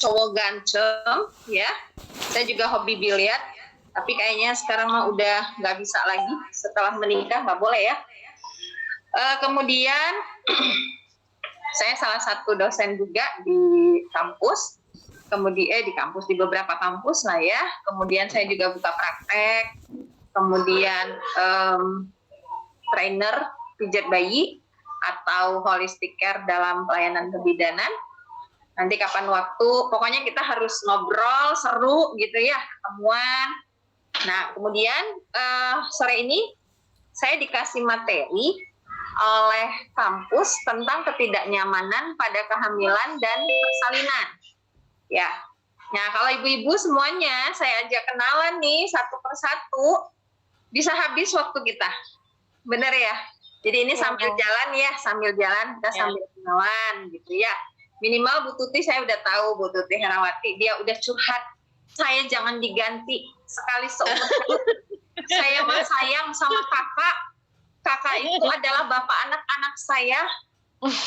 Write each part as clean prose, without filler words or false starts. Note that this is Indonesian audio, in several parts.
cowok ganteng, ya. Saya juga hobi biliar, tapi kayaknya sekarang mah udah nggak bisa lagi setelah menikah, nggak boleh ya. Kemudian saya salah satu dosen juga di kampus, kemudian di beberapa kampus lah ya. Kemudian saya juga buka praktek, kemudian trainer pijat bayi atau holistic care dalam pelayanan kebidanan. Nanti kapan waktu, pokoknya kita harus ngobrol seru gitu ya, ketemuan. Nah, kemudian sore ini saya dikasih materi oleh kampus tentang ketidaknyamanan pada kehamilan dan persalinan. Ya, nah kalau ibu-ibu semuanya saya ajak kenalan nih satu persatu, bisa habis waktu kita, bener ya? Jadi ini sambil jalan ya, kita sambil kenalan gitu ya. Minimal Bu Tuti saya udah tahu, Bu Tuti Herawati, dia udah curhat, saya jangan diganti sekali seumur hidup. Saya mah sayang sama kakak itu adalah bapak anak-anak saya.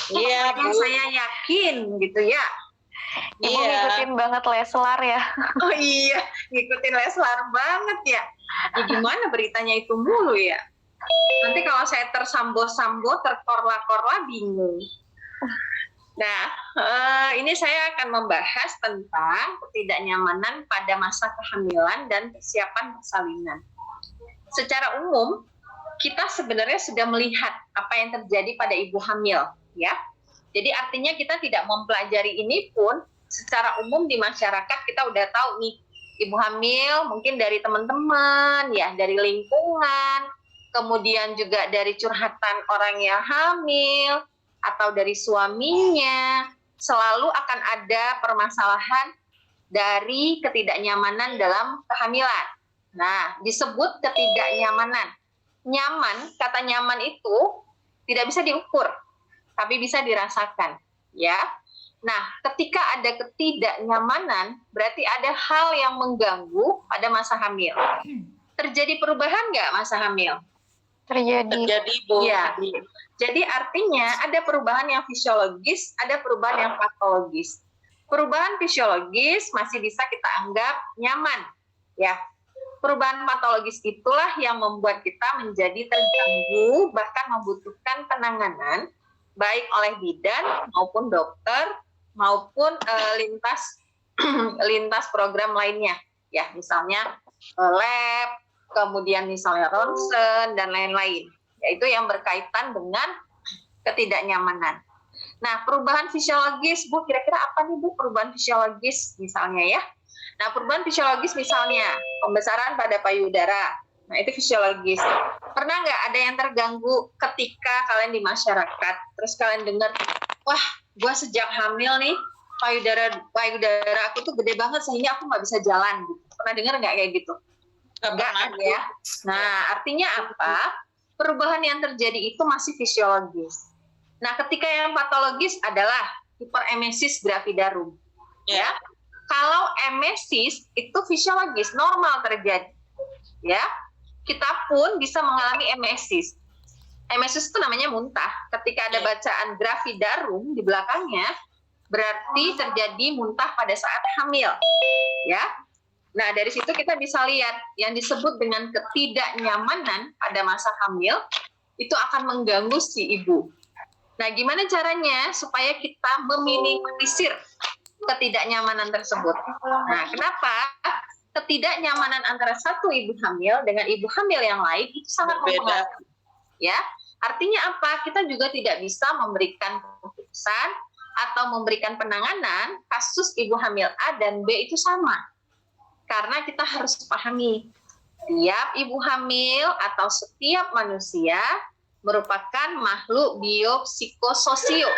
Iya, saya yakin gitu ya. Ibu ngikutin banget Leslar ya. Oh iya, ngikutin Leslar banget ya. Ya gimana beritanya itu mulu ya. Nanti kalau saya tersambo-sambo, terkorla-korla, bingung. Nah, ini saya akan membahas tentang ketidaknyamanan pada masa kehamilan dan persiapan persalinan. Secara umum, kita sebenarnya sudah melihat apa yang terjadi pada ibu hamil, ya. Jadi artinya kita tidak mempelajari ini pun secara umum di masyarakat kita udah tahu nih, ibu hamil mungkin dari teman-teman, ya, dari lingkungan, kemudian juga dari curhatan orang yang hamil, atau dari suaminya, selalu akan ada permasalahan dari ketidaknyamanan dalam kehamilan. Nah, disebut ketidaknyamanan. Nyaman, kata nyaman itu tidak bisa diukur, tapi bisa dirasakan, ya. Nah, ketika ada ketidaknyamanan, berarti ada hal yang mengganggu pada masa hamil. Terjadi perubahan nggak masa hamil? Terjadi, Bu. Ya. Jadi artinya ada perubahan yang fisiologis, ada perubahan yang patologis. Perubahan fisiologis masih bisa kita anggap nyaman, ya. Perubahan patologis itulah yang membuat kita menjadi terganggu, bahkan membutuhkan penanganan baik oleh bidan maupun dokter maupun lintas program lainnya, ya, misalnya lab, kemudian misalnya ronsen dan lain-lain. Yaitu yang berkaitan dengan ketidaknyamanan. Nah, perubahan fisiologis, Bu, kira-kira apa nih, Bu, perubahan fisiologis misalnya ya? Nah, perubahan fisiologis misalnya pembesaran pada payudara. Nah, itu fisiologis. Pernah nggak ada yang terganggu ketika kalian di masyarakat, terus kalian dengar, wah, gue sejak hamil nih, payudara aku tuh gede banget sehingga aku nggak bisa jalan. Pernah dengar nggak kayak gitu? Enggak kan ya? Nah, artinya apa? Perubahan yang terjadi itu masih fisiologis. Nah, ketika yang patologis adalah hiperemesis gravidarum. Ya. Kalau emesis itu fisiologis, normal terjadi. Ya. Kita pun bisa mengalami emesis. Emesis itu namanya muntah. Ketika ada bacaan gravidarum di belakangnya, berarti terjadi muntah pada saat hamil. Ya. Nah, dari situ kita bisa lihat yang disebut dengan ketidaknyamanan pada masa hamil itu akan mengganggu si ibu. Nah, gimana caranya supaya kita meminimalisir ketidaknyamanan tersebut? Nah, kenapa? Ketidaknyamanan antara satu ibu hamil dengan ibu hamil yang lain itu sangat mempengaruhi. Ya, artinya apa? Kita juga tidak bisa memberikan keputusan atau memberikan penanganan kasus ibu hamil A dan B itu sama. Karena kita harus pahami, setiap ibu hamil atau setiap manusia merupakan makhluk biopsikososio,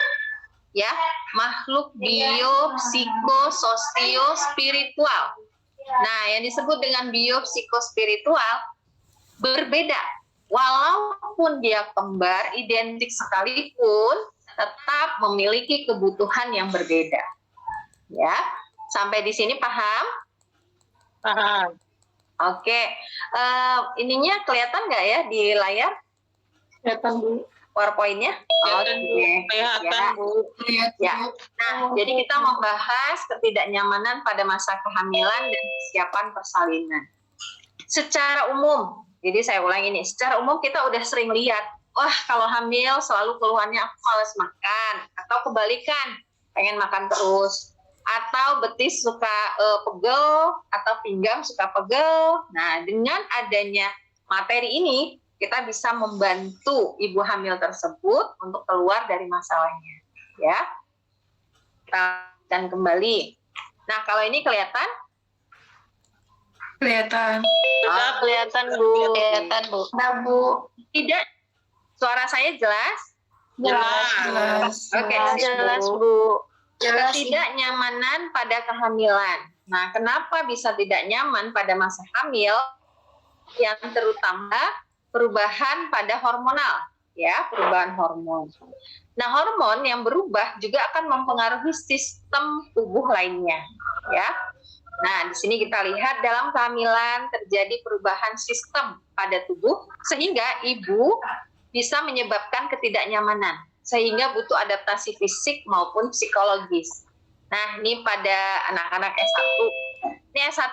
ya, makhluk biopsikososio spiritual. Nah, yang disebut dengan biopsikospiritual berbeda, walaupun dia kembar identik sekalipun, tetap memiliki kebutuhan yang berbeda. Ya, sampai di sini paham? Paham. Oke, ininya kelihatan nggak ya di layar? Kelihatan, Bu. PowerPoint-nya? Kelihatan, Bu. Ya. Nah, jadi kita membahas ketidaknyamanan pada masa kehamilan dan kesiapan persalinan. Secara umum, jadi saya ulangi nih, secara umum kita udah sering lihat, wah kalau hamil selalu keluhannya aku malas makan, atau kebalikan, pengen makan terus, atau betis suka pegel, atau pinggang suka pegel. Nah, dengan adanya materi ini, kita bisa membantu ibu hamil tersebut untuk keluar dari masalahnya, ya. Dan kembali. Nah, kalau ini kelihatan? Kelihatan. Kelihatan, Bu. Kelihatan, Bu. Nah, Bu. Tidak. Suara saya jelas? Jelas. Oke, Jelas, Bu. Ketidaknyamanan pada kehamilan. Nah, kenapa bisa tidak nyaman pada masa hamil? Yang terutama perubahan pada hormonal, ya, perubahan hormon. Nah, hormon yang berubah juga akan mempengaruhi sistem tubuh lainnya, ya. Nah, di sini kita lihat dalam kehamilan terjadi perubahan sistem pada tubuh sehingga ibu bisa menyebabkan ketidaknyamanan, sehingga butuh adaptasi fisik maupun psikologis. Nah, ini pada anak-anak S1. Ini S1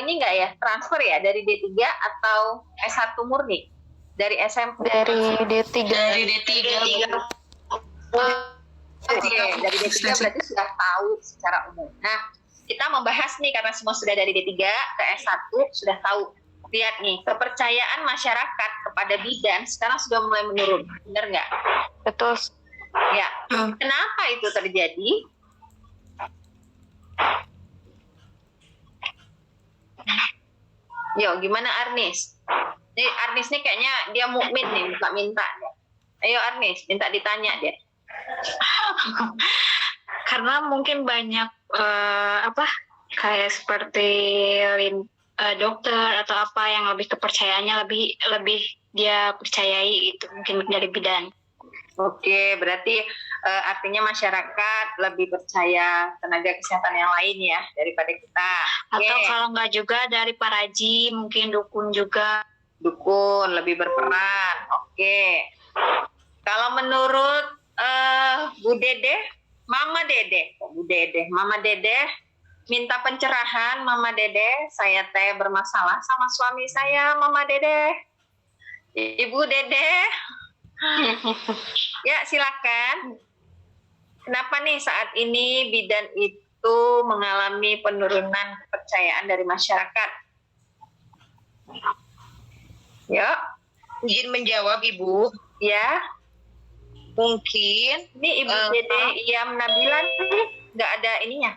ini enggak ya? Transfer ya dari D3 atau S1 murni? Dari SMP? Dari D3. Dari D3. Oke, dari D3 berarti sudah tahu secara umum. Nah, kita membahas nih karena semua sudah dari D3 ke S1 sudah tahu. Lihat nih, kepercayaan masyarakat kepada bidan sekarang sudah mulai menurun. Benar nggak? Betul. Ya. Kenapa itu terjadi? Yo, gimana Arnis? Nih Arnis nih kayaknya dia mukmin nih, buka minta. Ayo Arnis, minta ditanya dia. Karena mungkin banyak kayak seperti dokter atau apa yang lebih kepercayaannya lebih dia percayai itu mungkin dari bidan. Oke, berarti artinya masyarakat lebih percaya tenaga kesehatan yang lain ya daripada kita. Atau kalau nggak juga dari paraji, mungkin dukun juga. Dukun lebih berperan. Oke. Kalau menurut Bu Dede, Mama Dede minta pencerahan. Mama Dede, saya teh bermasalah sama suami saya, Mama Dede. Ibu Dede. Ya, silakan. Kenapa nih saat ini bidan itu mengalami penurunan kepercayaan dari masyarakat? Ya, Izin menjawab, Ibu. ya. Mungkin Ini Ibu Dede Iyam Nabila nih nggak ada ininya.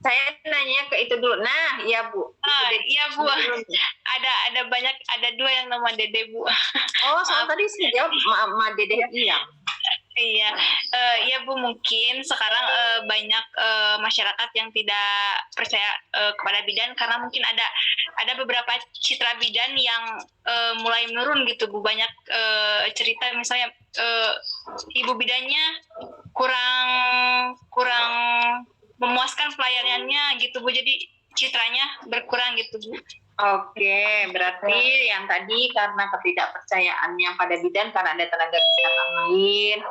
Saya nanya ke itu dulu. Nah, iya Bu. Iya Bu. Ada banyak, ada 2 yang nama Dede Bu. Oh, soal tadi sih jawab Mama Dede Iyam. Iya, ya Bu, mungkin sekarang banyak masyarakat yang tidak percaya kepada bidan karena mungkin ada beberapa citra bidan yang mulai menurun gitu Bu. Banyak cerita misalnya ibu bidannya kurang memuaskan pelayanannya gitu Bu. Jadi citranya berkurang gitu Bu. Oke, berarti yang tadi karena ketidakpercayaannya pada bidan karena ada tenaga kesehatan lain,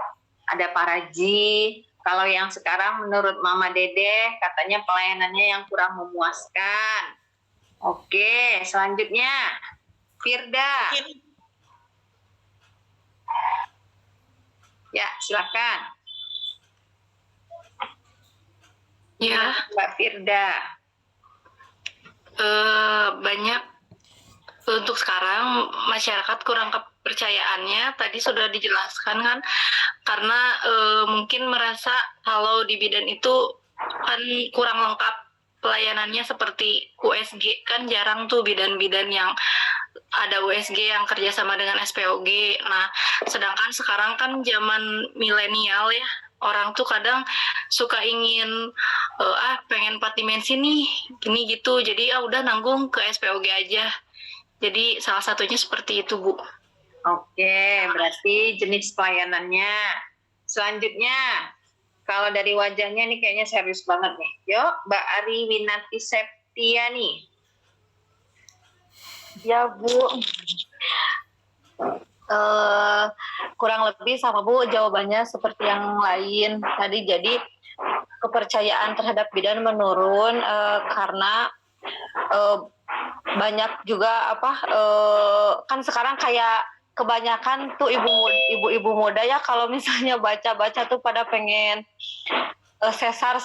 ada paraji. Kalau yang sekarang menurut Mama Dede katanya pelayanannya yang kurang memuaskan. Oke, selanjutnya Firda. Ya, silakan. Ya, Mbak Firda. Banyak untuk sekarang masyarakat kurang kepercayaannya tadi sudah dijelaskan kan karena mungkin merasa kalau di bidan itu kan kurang lengkap pelayanannya seperti USG kan jarang tuh bidan-bidan yang ada USG yang kerjasama dengan SPOG. Nah, sedangkan sekarang kan zaman milenial ya, orang tuh kadang suka ingin pengen 4 dimensi nih, gini gitu. Jadi udah nanggung ke SPOG aja. Jadi salah satunya seperti itu, Bu. Oke, berarti jenis pelayanannya. Selanjutnya, kalau dari wajahnya nih kayaknya serius banget nih. Yuk, Mbak Ari Winati Septiani. Ya Bu. kurang lebih sama Bu jawabannya seperti yang lain tadi. Jadi kepercayaan terhadap bidan menurun karena banyak juga kan sekarang kayak kebanyakan tuh ibu-ibu muda ya kalau misalnya baca-baca tuh pada pengen sesar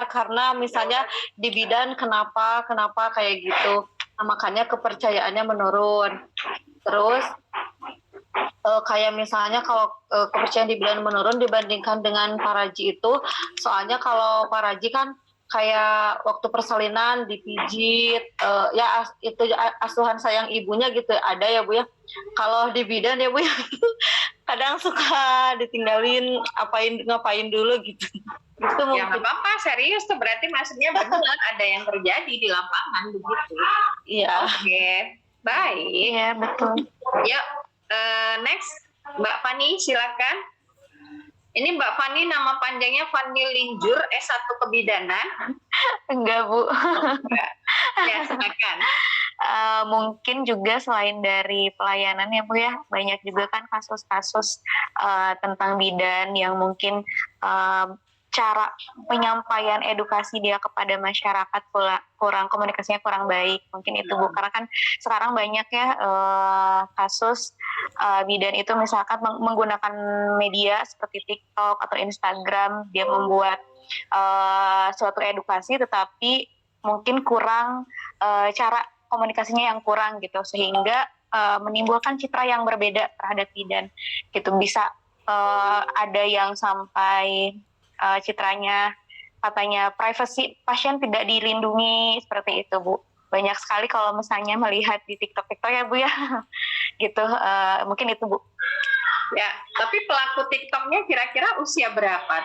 karena misalnya di bidan kenapa kayak gitu. Nah, makanya kepercayaannya menurun. Terus kayak misalnya kalau kepercayaan di bidan menurun dibandingkan dengan paraji itu, soalnya kalau paraji kan kayak waktu persalinan dipijit, itu asuhan sayang ibunya gitu ada ya Bu ya. Kalau di bidan ya Bu ya kadang suka ditinggalin ngapain dulu gitu. Itu Ya nggak mungkin. apa-apa, serius tuh berarti maksudnya benar ada yang terjadi di lapangan begitu. Iya. Oke, baik. Iya betul. Yuk, next Mbak Fani silakan. Ini Mbak Fani nama panjangnya Fani Linjur S1 Kebidanan. Enggak Bu. Ya silakan. Mungkin juga selain dari pelayanan ya Bu ya, banyak juga kan kasus-kasus tentang bidan yang mungkin cara penyampaian edukasi dia kepada masyarakat kurang komunikasinya kurang baik, mungkin itu Bu, karena kan sekarang banyak ya kasus bidan itu misalkan menggunakan media seperti TikTok atau Instagram, dia membuat suatu edukasi tetapi mungkin kurang cara komunikasinya yang kurang gitu, sehingga menimbulkan citra yang berbeda terhadap bidan gitu. Bisa ada yang sampai citranya katanya privasi pasien tidak dilindungi seperti itu Bu. Banyak sekali kalau misalnya melihat di TikTok ya Bu ya. Gitu, mungkin itu Bu. Ya, tapi pelaku TikToknya kira-kira usia berapa?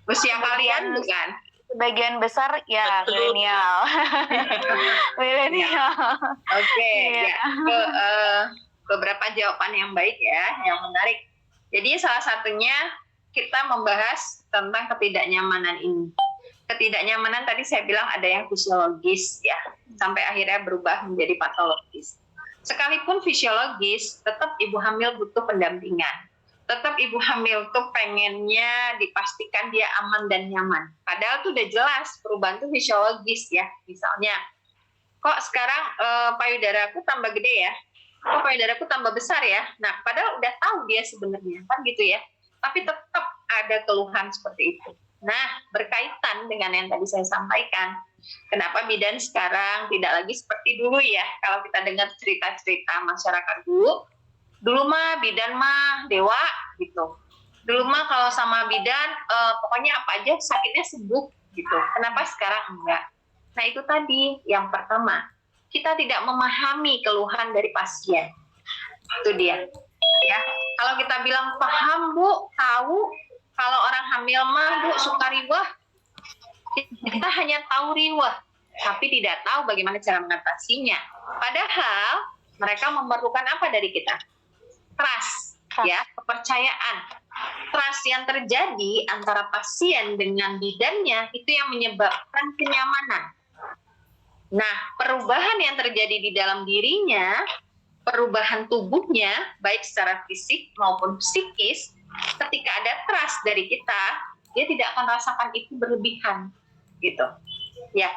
Usia kalian bukan? Sebagian besar ya milenial. Milenial. Oke, Iya. ya. Beberapa jawaban yang baik ya, yang menarik. Jadi salah satunya kita membahas tentang ketidaknyamanan ini. Ketidaknyamanan tadi saya bilang ada yang fisiologis ya, sampai akhirnya berubah menjadi patologis. Sekalipun fisiologis, tetap ibu hamil butuh pendampingan. Tetap ibu hamil tuh pengennya dipastikan dia aman dan nyaman. Padahal tuh udah jelas perubahan tuh fisiologis ya. Misalnya, kok sekarang payudaraku tambah gede ya? Kok payudaraku tambah besar ya? Nah, padahal udah tahu dia sebenarnya, kan gitu ya. Tapi tetap ada keluhan seperti itu. Nah, berkaitan dengan yang tadi saya sampaikan, kenapa bidan sekarang tidak lagi seperti dulu ya? Kalau kita dengar cerita-cerita masyarakat dulu mah bidan mah dewa gitu. Dulu mah kalau sama bidan, pokoknya apa aja sakitnya sembuh gitu. Kenapa sekarang enggak? Nah, itu tadi yang pertama. Kita tidak memahami keluhan dari pasien. Itu dia. Ya, kalau kita bilang paham Bu, tahu kalau orang hamil mah Bu suka riwah. Kita hanya tahu riwah, tapi tidak tahu bagaimana cara mengatasinya. Padahal mereka memerlukan apa dari kita? Trust, ya, kepercayaan. Trust yang terjadi antara pasien dengan bidannya itu yang menyebabkan kenyamanan. Nah, perubahan yang terjadi di dalam dirinya, perubahan tubuhnya, baik secara fisik maupun psikis, ketika ada trust dari kita, dia tidak akan rasakan itu berlebihan, gitu. Ya.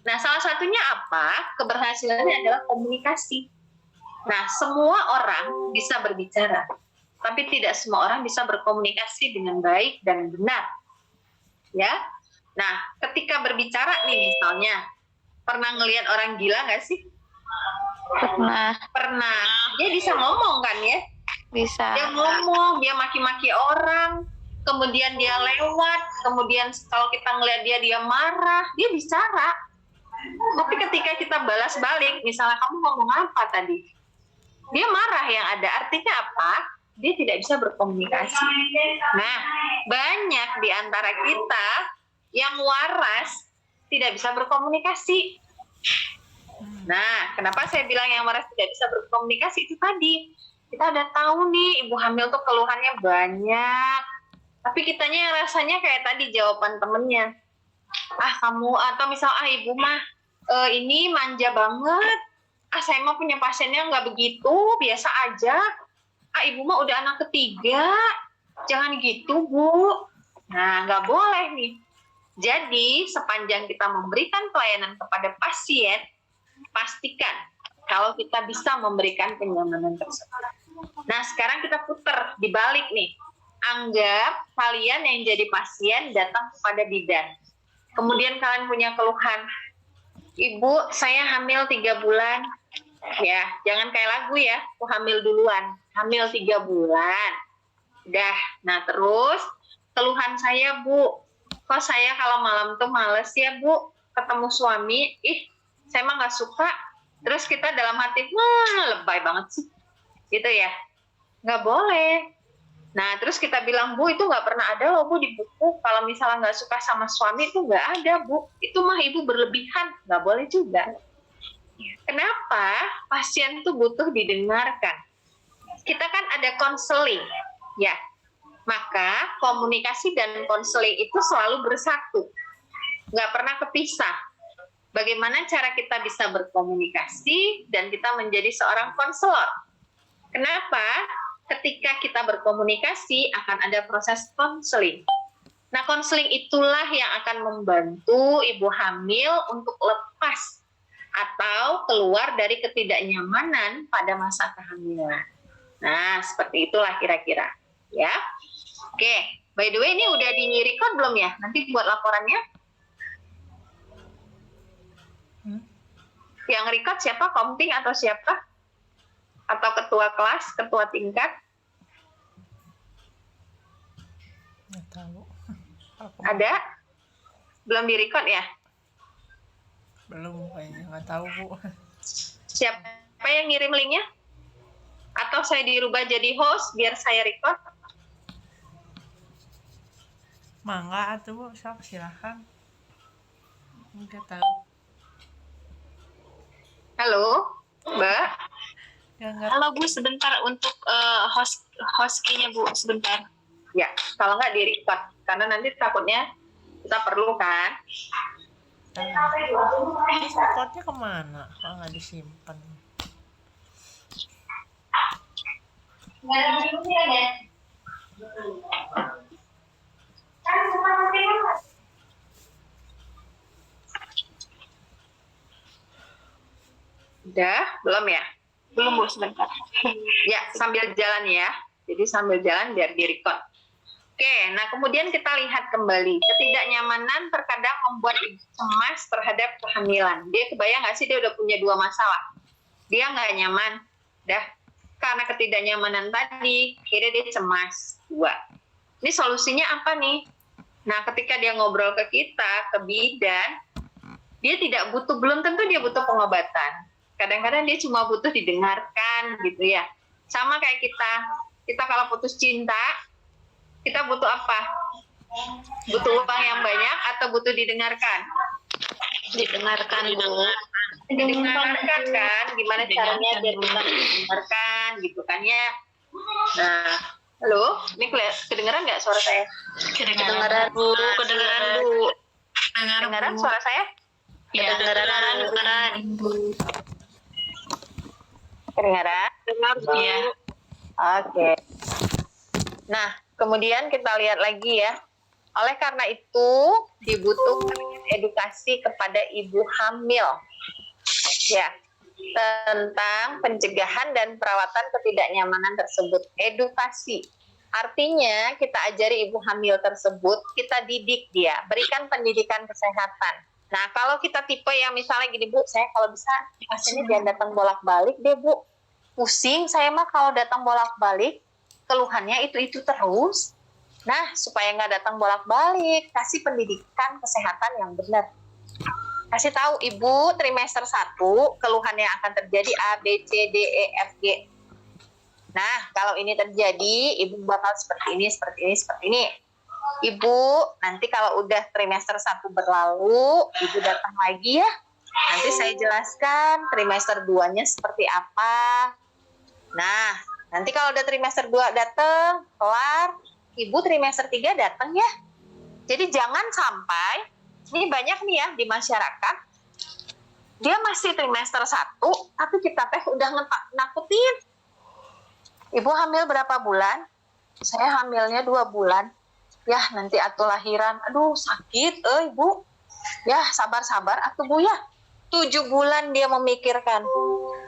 Nah, salah satunya apa? Keberhasilannya adalah komunikasi. Nah, semua orang bisa berbicara, tapi tidak semua orang bisa berkomunikasi dengan baik dan benar. Ya. Nah, ketika berbicara nih misalnya, pernah ngelihat orang gila nggak sih? Pernah. Dia bisa ngomong kan ya? Bisa. Dia ngomong, dia maki-maki orang, kemudian dia lewat, kemudian kalau kita ngelihat dia marah, dia bicara. Tapi ketika kita balas balik, misalnya kamu ngomong apa tadi? Dia marah, yang ada artinya apa? Dia tidak bisa berkomunikasi. Nah, banyak di antara kita yang waras tidak bisa berkomunikasi. Nah, kenapa saya bilang yang waras tidak bisa berkomunikasi itu tadi? Kita udah tahu nih, ibu hamil tuh keluhannya banyak. Tapi kitanya rasanya kayak tadi jawaban temennya. Kamu, atau misal ibu mah ini manja banget. Saya mah punya pasiennya nggak begitu, biasa aja. Ibu mah udah anak ketiga, jangan gitu Bu. Nah, nggak boleh nih. Jadi, sepanjang kita memberikan pelayanan kepada pasien, pastikan kalau kita bisa memberikan kenyamanan tersebut. Nah, sekarang kita putar dibalik nih. Anggap kalian yang jadi pasien datang kepada bidan. Kemudian kalian punya keluhan, Ibu, saya hamil 3 bulan. Ya, jangan kayak lagu ya, aku hamil duluan. Hamil 3 bulan. Udah, nah terus keluhan saya, Bu, kok saya kalau malam tuh males ya, Bu, ketemu suami. Saya mah nggak suka. Terus kita dalam hati, lebay banget sih. Gitu ya. Nggak boleh. Nah, terus kita bilang, Bu, itu nggak pernah ada loh, Bu, di buku. Kalau misalnya nggak suka sama suami, itu nggak ada, Bu. Itu mah Ibu berlebihan. Nggak boleh juga. Kenapa? Pasien itu butuh didengarkan. Kita kan ada konseling, ya. Maka komunikasi dan konseling itu selalu bersatu. Nggak pernah kepisah. Bagaimana cara kita bisa berkomunikasi dan kita menjadi seorang konselor? Kenapa? Ketika kita berkomunikasi akan ada proses konseling. Nah, konseling itulah yang akan membantu ibu hamil untuk lepas atau keluar dari ketidaknyamanan pada masa kehamilan. Nah, seperti itulah kira-kira. Ya. Oke, by the way ini udah di-record belum ya? Nanti buat laporannya. Yang record siapa? Komting atau siapa? Atau ketua kelas, ketua tingkat? Nggak tahu. Ada? Belum di-record ya? Belum kayaknya, nggak tahu Bu. Siapa yang ngirim linknya? Atau saya dirubah jadi host biar saya record? Mangga atuh Bu, sok silakan. Nggak tahu. Halo, Mbak? Nggak. Halo Bu, sebentar untuk host-nya Bu, sebentar. Ya, kalau nggak di-record. Karena nanti takutnya kita perlu kan? Ini recordnya kemana? Kok nggak disimpan? Udah? Belum ya? Belum Bu, sebentar. Ya, sambil jalan ya. Jadi sambil jalan biar di-record. Oke, nah kemudian kita lihat kembali. Ketidaknyamanan terkadang membuat ibu cemas terhadap kehamilan. Dia kebayang nggak sih dia udah punya 2 masalah? Dia nggak nyaman. Dah, karena ketidaknyamanan tadi, akhirnya dia cemas. 2. Ini solusinya apa nih? Nah, ketika dia ngobrol ke kita, ke bidan, dia tidak butuh, belum tentu dia butuh pengobatan. Kadang-kadang dia cuma butuh didengarkan gitu ya. Sama kayak kita kalau putus cinta, kita butuh apa? Butuh uang yang banyak atau butuh didengarkan? Didengarkan Bu. Didengarkan kan? Gimana caranya biar kita didengarkan gitu kan ya? Nah, halo, ini kedengeran nggak suara saya? Kedengaran Bu, kedengaran Bu. Kedengeran suara saya? Ya, kedengaran Bu. Kedengeran? Iya. Oke. Nah, kemudian kita lihat lagi ya. Oleh karena itu, dibutuhkan edukasi kepada ibu hamil. Ya, tentang pencegahan dan perawatan ketidaknyamanan tersebut. Edukasi. Artinya, kita ajari ibu hamil tersebut, kita didik dia, berikan pendidikan kesehatan. Nah, kalau kita tipe yang misalnya gini, Bu, saya kalau bisa pasiennya jangan datang bolak-balik deh, Bu. Pusing, saya mah kalau datang bolak-balik, keluhannya itu terus. Nah, supaya nggak datang bolak-balik, kasih pendidikan kesehatan yang benar. Kasih tahu ibu trimester 1, keluhan yang akan terjadi A, B, C, D, E, F, G. Nah, kalau ini terjadi, ibu bakal seperti ini, seperti ini, seperti ini. Ibu, nanti kalau udah trimester 1 berlalu, ibu datang lagi ya. Nanti saya jelaskan trimester 2-nya seperti apa. Nah, nanti kalau udah trimester 2 datang, kelar, ibu trimester 3 datang ya. Jadi jangan sampai, ini banyak nih ya di masyarakat, dia masih trimester 1, tapi kita teh udah nakutin. Ibu hamil berapa bulan? Saya hamilnya 2 bulan. Ya nanti atuh lahiran. Aduh sakit, ibu. Ya sabar-sabar atuh bu ya. 7 bulan dia memikirkan.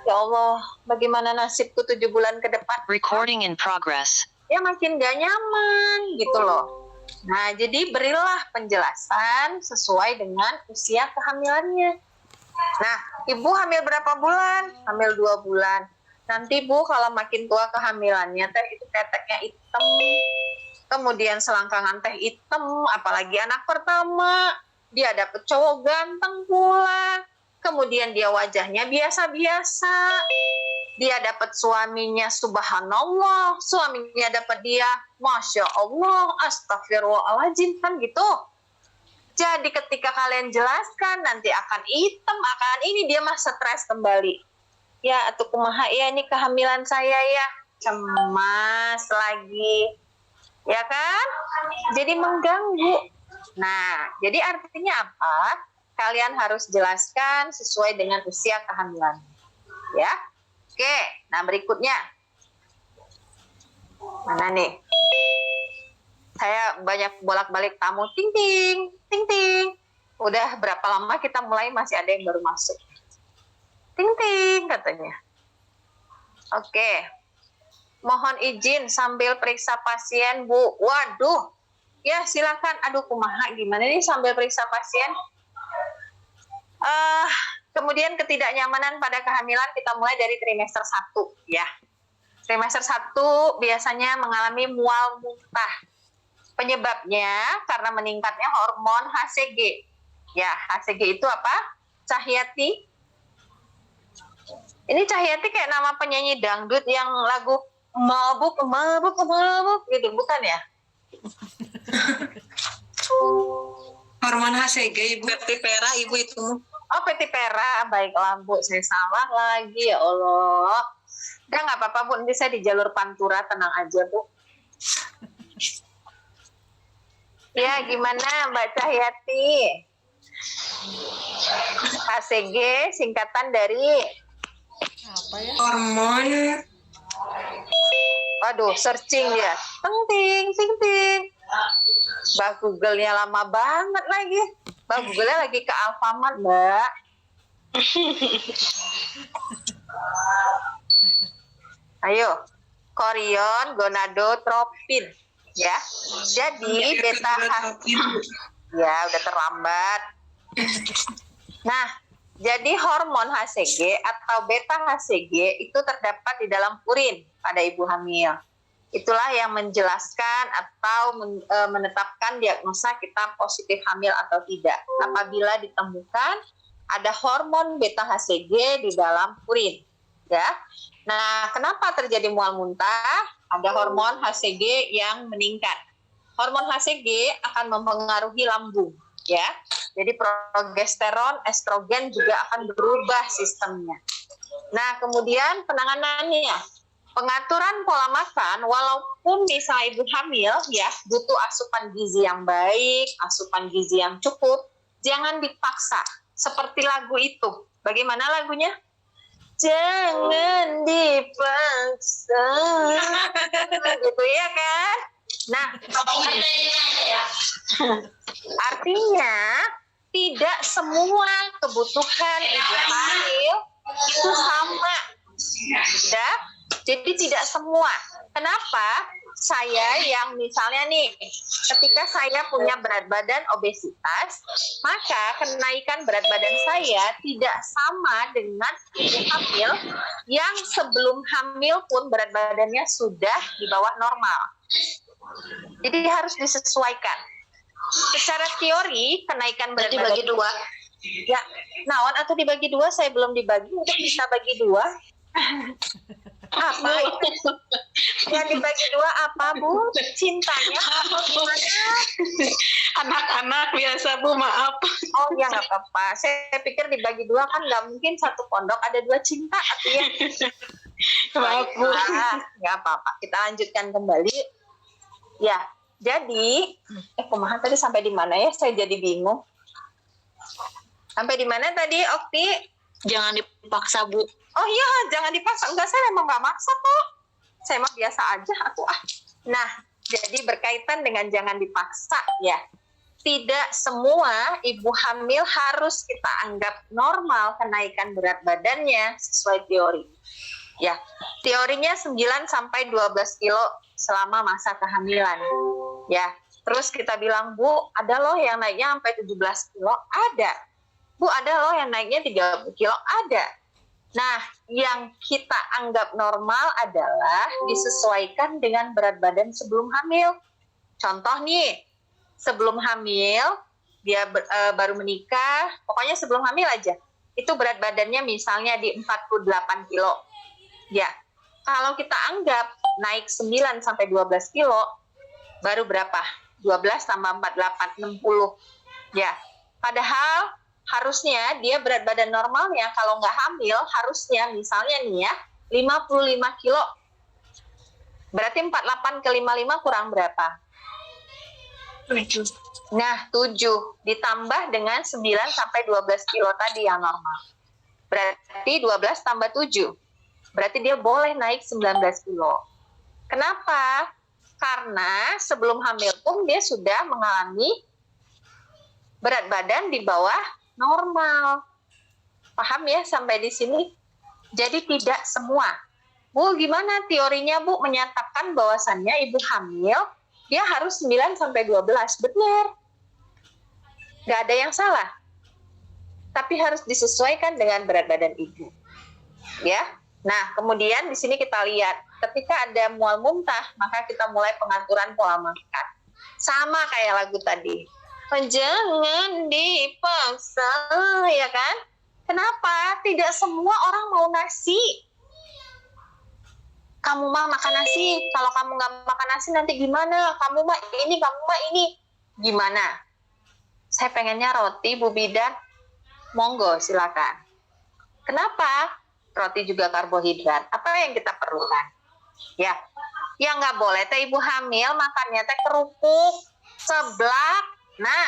Ya Allah, bagaimana nasibku 7 bulan ke depan? Recording in progress. Ya makin gak nyaman gitu loh. Nah, jadi berilah penjelasan sesuai dengan usia kehamilannya. Nah, ibu hamil berapa bulan? Hamil 2 bulan. Nanti bu kalau makin tua kehamilannya teh itu teteknya hitam. Kemudian selangkangan teh hitam, apalagi anak pertama. Dia dapet cowok ganteng pula. Kemudian dia wajahnya biasa-biasa. Dia dapat suaminya subhanallah, suaminya dapat dia masya Allah, astagfirullahaladzim, kan gitu. Jadi ketika kalian jelaskan nanti akan hitam, akan ini, dia mah stres kembali. Ya atuh kumaha ya ini kehamilan saya ya, cemas lagi, ya kan? Jadi mengganggu. Nah, jadi artinya apa? Kalian harus jelaskan sesuai dengan usia kehamilan, ya. Oke, nah berikutnya. Mana nih? Saya banyak bolak-balik tamu. Ting ting, ting ting. Udah berapa lama kita mulai masih ada yang baru masuk. Ting ting katanya. Oke. Mohon izin sambil periksa pasien, Bu. Waduh. Ya, silakan. Aduh, kumaha gimana nih sambil periksa pasien? Kemudian ketidaknyamanan pada kehamilan kita mulai dari trimester 1 ya. Trimester 1 biasanya mengalami mual muntah. Penyebabnya karena meningkatnya hormon HCG. Ya, HCG itu apa? Cahyati. Ini Cahyati kayak nama penyanyi dangdut yang lagu mabuk mabuk mabuk gitu, bukan ya? Hormon HCG, Ibu. Petipera Ibu itu. Oh, petipera. Baiklah, Bu. Saya salah lagi, ya Allah. Udah nggak apa-apa, Bu. Nanti saya di jalur Pantura. Tenang aja, Bu. Ya, gimana Mbak Cahyati? HCG singkatan dari... Apa ya? Hormon. Waduh, searching dia. Ting, ting, ting. Mbak Google-nya lama banget lagi. Mbak Google-nya lagi ke Alfamart, Mbak. Ayo. Chorion gonadotropin. Ya. Jadi beta ya udah terlambat. Nah, jadi hormon HCG atau beta HCG itu terdapat di dalam urin pada ibu hamil. Itulah yang menjelaskan atau menetapkan diagnosa kita positif hamil atau tidak. Apabila ditemukan ada hormon beta HCG di dalam urin, ya. Nah, kenapa terjadi mual muntah? Ada hormon HCG yang meningkat. Hormon HCG akan mempengaruhi lambung, ya. Jadi progesteron, estrogen juga akan berubah sistemnya. Nah, kemudian penanganannya, pengaturan pola makan, walaupun misalnya ibu hamil ya butuh asupan gizi yang baik, asupan gizi yang cukup, jangan dipaksa. Seperti lagu itu. Bagaimana lagunya? Jangan dipaksa. Gitu ya kan? Nah, artinya tidak semua kebutuhan ibu hamil itu sama. Ya? Jadi tidak semua. Kenapa? Saya yang misalnya nih, ketika saya punya berat badan obesitas, maka kenaikan berat badan saya tidak sama dengan ibu hamil yang sebelum hamil pun berat badannya sudah di bawah normal. Jadi harus disesuaikan. Secara teori, kenaikan berat badan dibagi 2. Ya, naon atau dibagi 2, saya belum dibagi untuk bisa bagi 2. Apa itu? Yang dibagi 2 apa, Bu? Cintanya apa gimana? Anak-anak biasa, Bu, maaf. Oh ya nggak apa-apa. Saya pikir dibagi 2 kan nggak mungkin satu pondok ada 2 cinta artinya. Maaf, Bu. Nggak apa-apa. Kita lanjutkan kembali. Ya, jadi kumaha tadi sampai di mana ya? Saya jadi bingung. Sampai di mana tadi, Okti? Jangan dipaksa, Bu. Oh iya, jangan dipaksa. Enggak, saya memang nggak maksa kok. Saya mah biasa aja aku ah. Nah, jadi berkaitan dengan jangan dipaksa ya. Tidak semua ibu hamil harus kita anggap normal kenaikan berat badannya sesuai teori. Ya, teorinya 9 sampai 12 kilo selama masa kehamilan. Ya, terus kita bilang, Bu, ada loh yang naiknya sampai 17 kilo? Ada. Bu, ada loh yang naiknya 30 kilo? Ada. Nah, yang kita anggap normal adalah disesuaikan dengan berat badan sebelum hamil. Contoh nih, sebelum hamil, dia baru menikah, pokoknya sebelum hamil aja. Itu berat badannya misalnya di 48 kilo. Ya, kalau kita anggap naik 9 sampai 12 kilo, baru berapa? 12 tambah 48, 60. Ya, padahal harusnya dia berat badan normalnya kalau nggak hamil harusnya misalnya nih ya 55 kilo. Berarti 48 ke 55 kurang berapa? 7. Nah, 7 ditambah dengan 9 sampai 12 kilo tadi yang normal. Berarti 12 tambah 7. Berarti dia boleh naik 19 kilo. Kenapa? Karena sebelum hamil pun dia sudah mengalami berat badan di bawah normal. Paham ya sampai di sini? Jadi tidak semua. Bu, gimana teorinya Bu menyatakan bahwasannya ibu hamil dia harus 9 sampai 12. Benar. Nggak ada yang salah. Tapi harus disesuaikan dengan berat badan ibu. Ya. Nah, kemudian di sini kita lihat ketika ada mual muntah, maka kita mulai pengaturan pola makan. Sama kayak lagu tadi. Jangan dipaksa, ya kan? Kenapa? Tidak semua orang mau nasi. Kamu mah makan nasi, kalau kamu nggak makan nasi nanti gimana? Kamu mah ini. Gimana? Saya pengennya roti, Bu Bidan. Monggo, silakan. Kenapa? Roti juga karbohidrat. Apa yang kita perlukan? Ya, yang nggak boleh teh ibu hamil makannya teh kerupuk, seblak. Nah,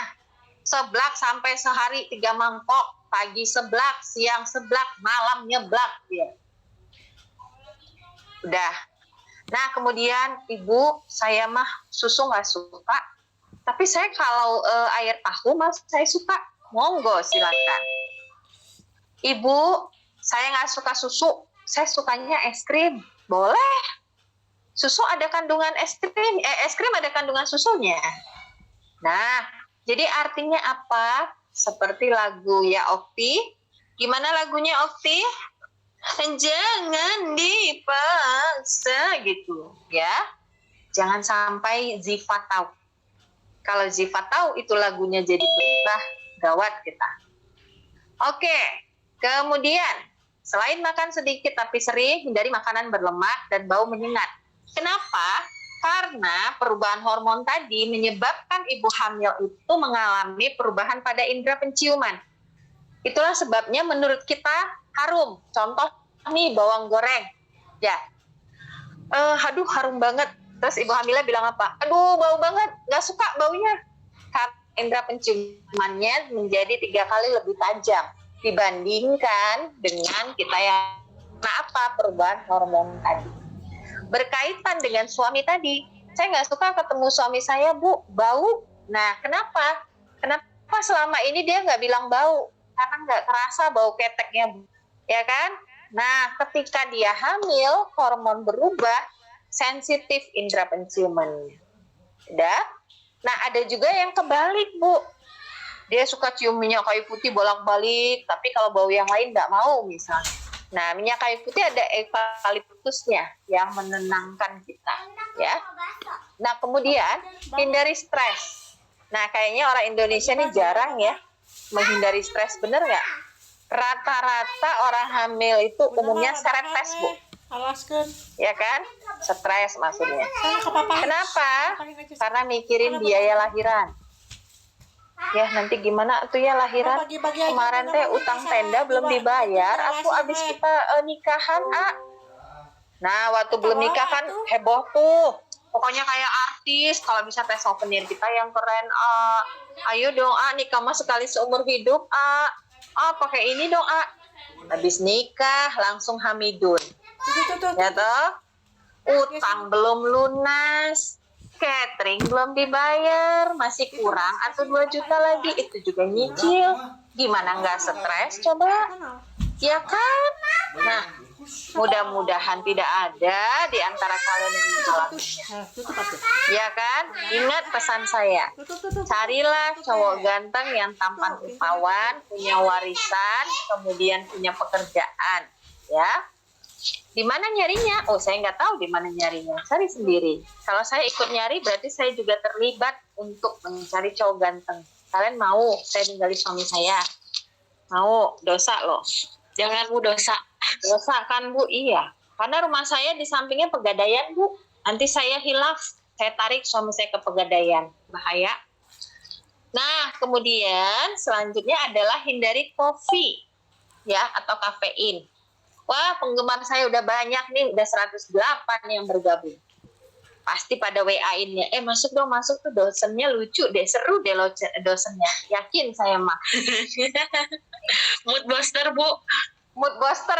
seblak sampai sehari 3 mangkok. Pagi seblak, siang seblak, malam nyeblak dia. Udah. Nah, kemudian ibu, saya mah susu nggak suka. Tapi saya kalau air tahu mah saya suka. Monggo, silakan. Ibu, saya nggak suka susu. Saya sukanya es krim. Boleh. Susu ada kandungan es krim. Es krim ada kandungan susunya. Nah, jadi artinya apa? Seperti lagu ya Okti. Gimana lagunya Okti? Jangan dipaksa gitu ya. Jangan sampai Ziva tahu. Kalau Ziva tahu itu lagunya jadi berubah, gawat kita. Oke, kemudian selain makan sedikit tapi sering, hindari makanan berlemak dan bau menyengat. Kenapa? Karena perubahan hormon tadi menyebabkan ibu hamil itu mengalami perubahan pada indera penciuman. Itulah sebabnya menurut kita harum. Contoh nih bawang goreng. Ya, aduh harum banget. Terus ibu hamilnya bilang apa? Aduh bau banget, nggak suka baunya. Karena indera penciumannya menjadi 3 kali lebih tajam dibandingkan dengan kita yang apa perubahan hormon tadi. Berkaitan dengan suami tadi, saya nggak suka ketemu suami saya, Bu, bau. Nah, kenapa? Kenapa selama ini dia nggak bilang bau? Karena nggak kerasa bau keteknya, Bu. Ya kan? Nah, ketika dia hamil, hormon berubah, sensitif indera penciumannya. Udah? Nah, ada juga yang kebalik, Bu. Dia suka cium minyak kayu putih bolak-balik, tapi kalau bau yang lain nggak mau misalnya. Nah, minyak kayu putih ada eukaliptusnya yang menenangkan kita, ya. Nah, kemudian hindari stres. Nah, kayaknya orang Indonesia ini jarang ya menghindari stres, bener nggak? Rata-rata orang hamil itu umumnya stres, Bu. Alaskan. Ya kan? Stres maksudnya. Sana ke papa. Kenapa? Karena mikirin biaya lahiran. Ya nanti gimana tuh ya lahiran? Kemarin teh utang tenda belum dibayar. Aku abis kita nikahan, Nah waktu belum nikah kan heboh tuh. Pokoknya kayak artis. Kalau bisa tes souvenir kita yang keren, Ayo dong, nikah mah sekali seumur hidup, pakai ini dong, Habis nikah langsung hamidun. Tuh. Ya toh? Utang belum lunas, catering belum dibayar, masih kurang atau 2 juta lagi, itu juga nyicil. Gimana nggak stres coba? Ya kan? Nah, mudah-mudahan tidak ada di antara kalian yang mengalaminya. Ya kan? Ingat pesan saya. Carilah cowok ganteng yang tampan rupawan, punya warisan, kemudian punya pekerjaan. Ya. Di mana nyarinya? Oh, saya nggak tahu di mana nyarinya. Cari sendiri. Kalau saya ikut nyari, berarti saya juga terlibat untuk mencari cowok ganteng. Kalian mau saya tinggali suami saya? Mau? Dosa loh. Jangan Bu, dosa. Dosa kan Bu? Iya. Karena rumah saya di sampingnya Pegadaian Bu. Nanti saya hilaf, saya tarik suami saya ke Pegadaian. Bahaya. Nah, kemudian selanjutnya adalah hindari kopi ya atau kafein. Wah, penggemar saya udah banyak nih, udah 108 yang bergabung. Pasti pada WA-in-nya, masuk dong, masuk tuh, dosennya lucu deh, seru deh dosennya. Yakin saya mah. Mood booster Bu. Mood booster,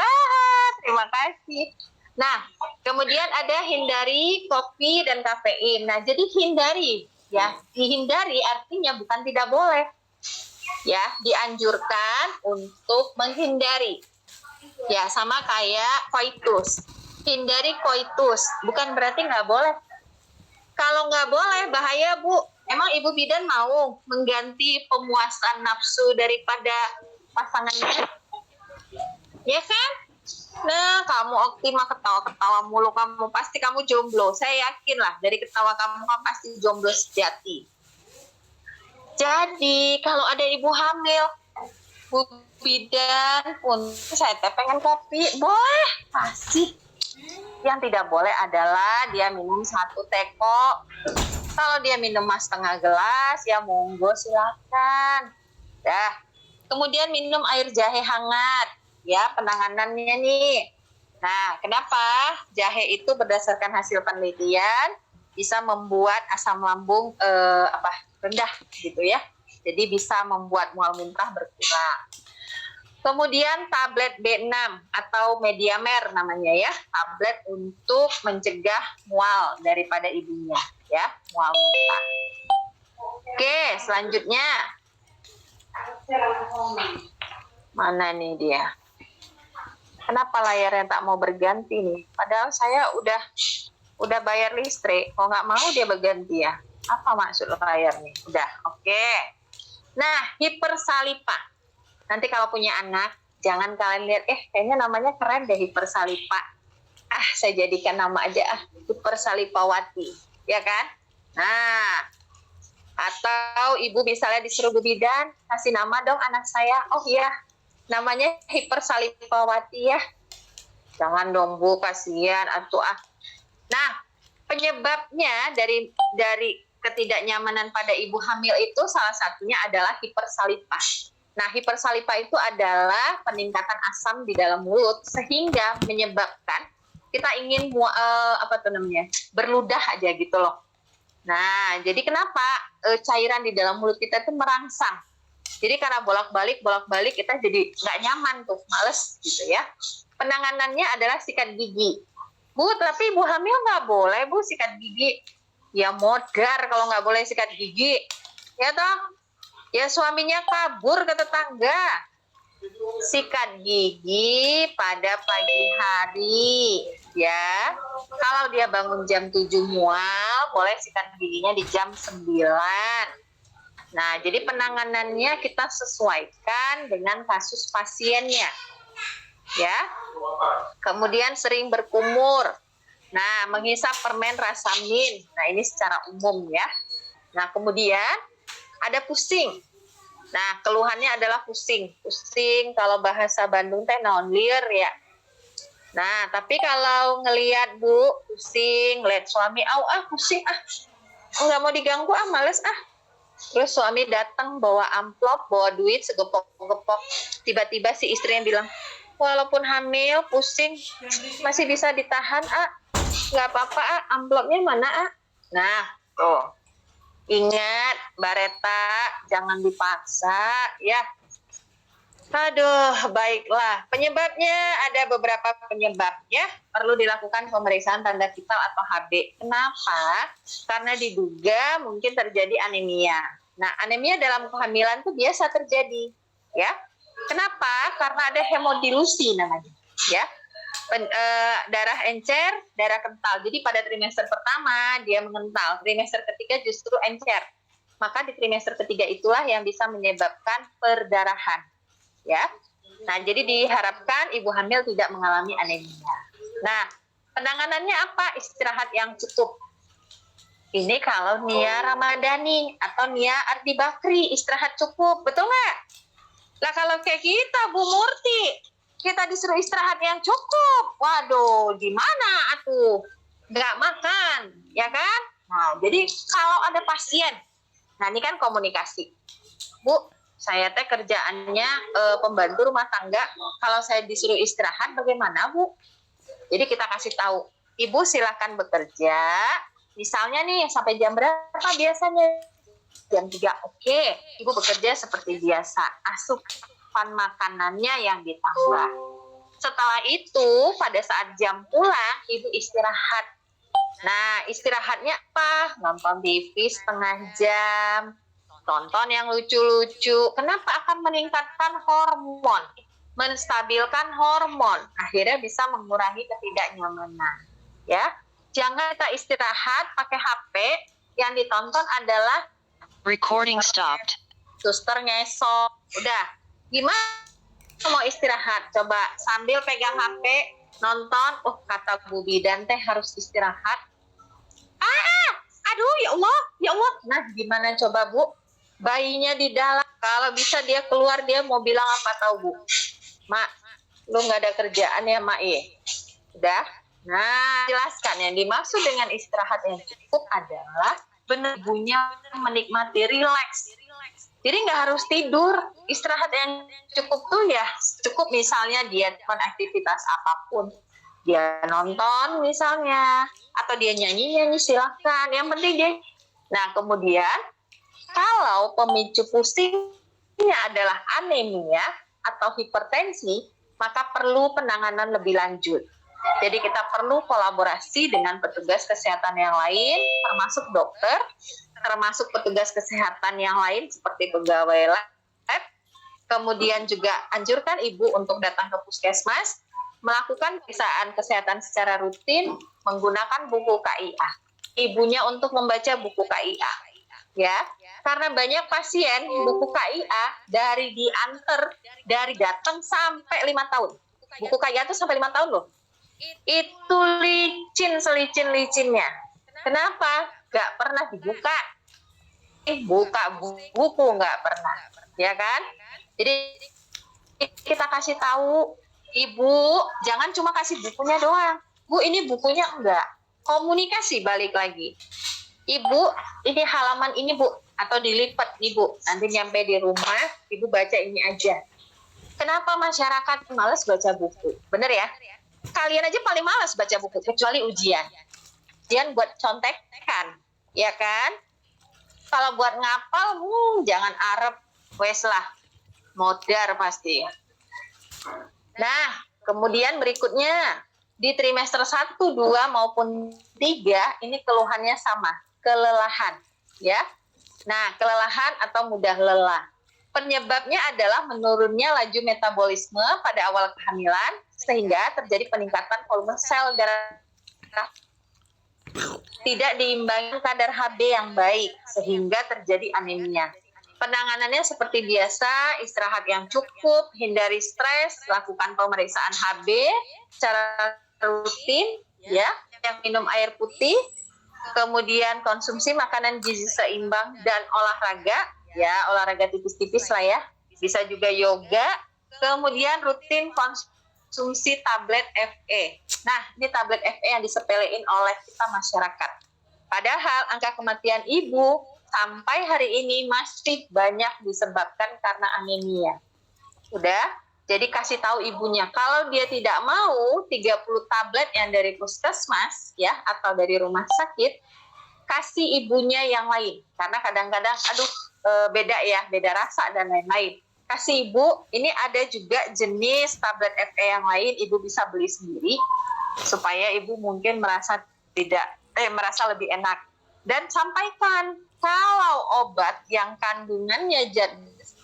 terima kasih. Nah, kemudian ada hindari kopi dan kafein. Nah, jadi hindari, ya. Dihindari artinya bukan tidak boleh. Ya, dianjurkan untuk menghindari. Ya, sama kayak koitus. Hindari koitus, bukan berarti nggak boleh. Kalau nggak boleh, bahaya Bu. Emang Ibu Bidan mau mengganti pemuasan nafsu daripada pasangannya? Ya kan? Nah, kamu Okti mah ketawa-ketawa mulu, pasti kamu jomblo. Saya yakin lah, dari ketawa kamu kan pasti jomblo sejati. Jadi, kalau ada ibu hamil, Bu Bidan pun saya pengen kopi, boleh kasih. Yang tidak boleh adalah dia minum 1 teko. Kalau dia minum setengah gelas, ya monggo silakan. Dah. Kemudian minum air jahe hangat, ya penanganannya nih. Nah, kenapa? Jahe itu berdasarkan hasil penelitian bisa membuat asam lambung rendah gitu ya. Jadi bisa membuat mual muntah berkurang. Kemudian tablet B6 atau Mediamer namanya ya, tablet untuk mencegah mual daripada ibunya ya, mual muntah. Oke, selanjutnya. Mana nih dia? Kenapa layarnya tak mau berganti nih? Padahal saya udah bayar listrik, kok nggak mau dia berganti ya? Apa maksud layar nih? Udah, oke. Nah, hipersalipa. Nanti kalau punya anak, jangan kalian lihat, kayaknya namanya keren deh hipersalipa. Saya jadikan nama aja, hipersalipawati. Ya kan? Nah, atau ibu misalnya disuruh Bu Bidan, kasih nama dong anak saya. Oh iya, namanya hipersalipawati ya. Jangan dong Bu, kasihan atuh ah. Nah, penyebabnya dari ketidaknyamanan pada ibu hamil itu salah satunya adalah hipersalipa. Nah, hipersalipa itu adalah peningkatan asam di dalam mulut sehingga menyebabkan kita ingin berludah aja gitu loh. Nah, jadi kenapa cairan di dalam mulut kita itu merangsang? Jadi karena bolak-balik kita jadi nggak nyaman tuh, males gitu ya. Penanganannya adalah sikat gigi. Bu, tapi ibu hamil nggak boleh Bu sikat gigi. Ya modar kalau nggak boleh sikat gigi. Ya toh? Ya suaminya kabur ke tetangga. Sikat gigi pada pagi hari. Ya, kalau dia bangun jam 7 mual, boleh sikat giginya di jam 9. Nah, jadi penanganannya kita sesuaikan dengan kasus pasiennya. Ya. Kemudian sering berkumur. Nah, menghisap permen rasa mint. Nah, ini secara umum ya. Nah, kemudian ada pusing. Nah, keluhannya adalah pusing. Pusing kalau bahasa Bandung teh naon lieur ya. Nah, tapi kalau ngelihat Bu pusing, lihat suami, pusing nggak mau diganggu males Terus suami datang bawa amplop, bawa duit segepok-gepok. Tiba-tiba si istri yang bilang, walaupun hamil, pusing, masih bisa ditahan nggak apa-apa amplopnya mana Nah, tuh. Ingat, Mbak Reta, jangan dipaksa, ya. Aduh, baiklah. Penyebabnya ada beberapa penyebab ya. Perlu dilakukan pemeriksaan tanda vital atau HB. Kenapa? Karena diduga mungkin terjadi anemia. Nah, anemia dalam kehamilan itu biasa terjadi, ya. Kenapa? Karena ada hemodilusi namanya, ya. Darah encer, darah kental. Jadi pada trimester pertama dia mengental, trimester ketiga justru encer. Maka di trimester ketiga itulah yang bisa menyebabkan perdarahan. Ya, nah jadi diharapkan ibu hamil tidak mengalami anemia. Nah, penanganannya apa? Istirahat yang cukup. Ini kalau Nia Ramadhani atau Nia Ardi Bakri, istirahat cukup, betul nggak? Lah kalau kayak kita, Bu Murti, kita disuruh istirahat yang cukup, waduh, gimana atuh? Nggak makan, ya kan? Nah, jadi kalau ada pasien, nah ini kan komunikasi, Bu. Saya teh kerjaannya pembantu rumah tangga. Kalau saya disuruh istirahat bagaimana, Bu? Jadi kita kasih tahu, Ibu silakan bekerja. Misalnya nih sampai jam berapa biasanya? Jam 3. Oke, Ibu bekerja seperti biasa. Asupan makanannya yang ditambah. Setelah itu pada saat jam pulang, Ibu istirahat. Nah, istirahatnya apa? Nonton TV setengah jam. Tonton yang lucu-lucu. Kenapa akan meningkatkan hormon? Menstabilkan hormon. Akhirnya bisa mengurangi ketidaknyamanan. Ya, jangan kita istirahat pakai HP. Yang ditonton adalah Recording stopped. suster ngesot. Udah. Gimana mau istirahat? Coba sambil pegang HP, nonton. Oh, kata Bu Bidan teh harus istirahat. Aduh, ya Allah. Nah, gimana coba, Bu? Bayinya di dalam, kalau bisa dia keluar, dia mau bilang apa tahu, Bu? Mak, lu nggak ada kerjaan ya, Mak? Udah? Nah, jelaskan. Yang dimaksud dengan istirahat yang cukup adalah benar ibunya menikmati rileks. Jadi nggak harus tidur. Istirahat yang cukup tuh ya cukup misalnya dia melakukan aktivitas apapun. Dia nonton misalnya, atau dia nyanyi silakan. Yang penting dia. Nah, kemudian kalau pemicu pusingnya adalah anemia atau hipertensi, maka perlu penanganan lebih lanjut. Jadi kita perlu kolaborasi dengan petugas kesehatan yang lain, termasuk dokter, termasuk petugas kesehatan yang lain seperti pegawai lab. Kemudian juga anjurkan ibu untuk datang ke puskesmas, melakukan pemeriksaan kesehatan secara rutin menggunakan buku KIA. Ibunya untuk membaca buku KIA. Ya, karena banyak pasien buku KIA dari diantar, dari datang sampai 5 tahun. Buku KIA itu sampai 5 tahun loh. Itu licin selicin-licinnya. Kenapa? Gak pernah dibuka. Buka buku nggak pernah, ya kan? Jadi kita kasih tahu, Ibu, jangan cuma kasih bukunya doang. Bu, ini bukunya enggak. Komunikasi balik lagi. Ibu, ini halaman ini, Bu, atau dilipat nih, Bu. Nanti nyampe di rumah, Ibu baca ini aja. Kenapa masyarakat malas baca buku? Bener ya? Kalian aja paling malas baca buku, kecuali ujian. Ujian buat contekan, ya kan? Kalau buat ngapal, jangan arep, wes lah. Modar pasti. Nah, kemudian berikutnya, di trimester 1, 2, maupun 3, ini keluhannya sama. Kelelahan, ya. Nah, kelelahan atau mudah lelah. Penyebabnya adalah menurunnya laju metabolisme pada awal kehamilan, sehingga terjadi peningkatan volume sel darah. Tidak diimbangi kadar HB yang baik, sehingga terjadi anemia. Penanganannya seperti biasa, istirahat yang cukup, hindari stres, lakukan pemeriksaan HB secara rutin, ya, yang minum air putih, kemudian konsumsi makanan gizi seimbang dan olahraga, ya, olahraga tipis-tipis lah ya, bisa juga yoga, kemudian rutin konsumsi tablet FE. Nah, ini tablet FE yang disepelein oleh kita masyarakat. Padahal angka kematian ibu sampai hari ini masih banyak disebabkan karena anemia. Udah? Jadi kasih tahu ibunya, kalau dia tidak mau 30 tablet yang dari puskesmas ya atau dari rumah sakit, kasih ibunya yang lain. Karena kadang-kadang beda ya, beda rasa dan lain-lain. kasih Ibu, ini ada juga jenis tablet FE yang lain, Ibu bisa beli sendiri supaya Ibu mungkin merasa merasa lebih enak. Dan sampaikan kalau obat yang kandungannya zat besi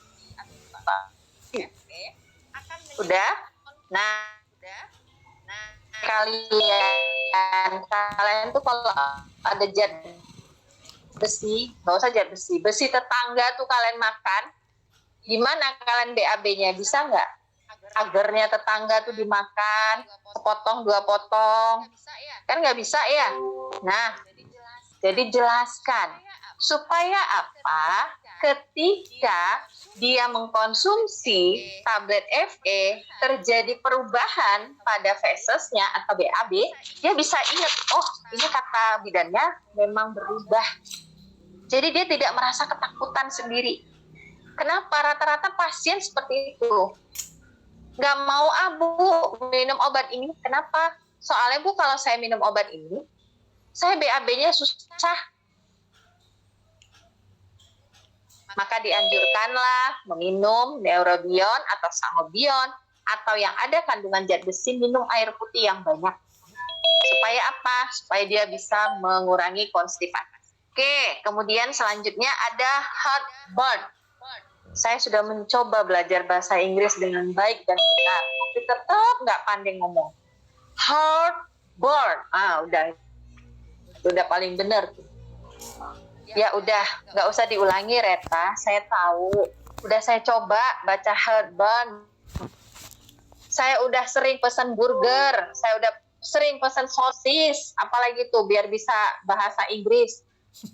udah. Nah, kalian tuh kalau ada zat besi, nggak usah zat besi tetangga tuh kalian makan, gimana kalian BAB-nya, bisa nggak agarnya tetangga tuh dimakan sepotong 2 potong, kan nggak bisa ya. Nah, jadi jelaskan supaya apa, ketika dia mengkonsumsi tablet FE terjadi perubahan pada fesesnya atau BAB, dia bisa ingat, oh ini kata bidannya memang berubah. Jadi dia tidak merasa ketakutan sendiri. Kenapa? Rata-rata pasien seperti itu. Nggak mau, Bu, minum obat ini. Kenapa? Soalnya Bu, kalau saya minum obat ini, saya BAB-nya susah. Maka dianjurkanlah meminum Neurobion atau Sangobion, atau yang ada kandungan zat besi, minum air putih yang banyak. Supaya apa? Supaya dia bisa mengurangi konstipasi. Oke, kemudian selanjutnya ada heartburn. Saya sudah mencoba belajar bahasa Inggris dengan baik dan benar, tapi tetap nggak pandai ngomong. Heartburn, udah paling benar tuh. Ya udah, nggak usah diulangi Reta, saya tahu. Udah saya coba baca heartburn. Saya udah sering pesan burger, saya udah sering pesan sosis, apalagi tuh biar bisa bahasa Inggris.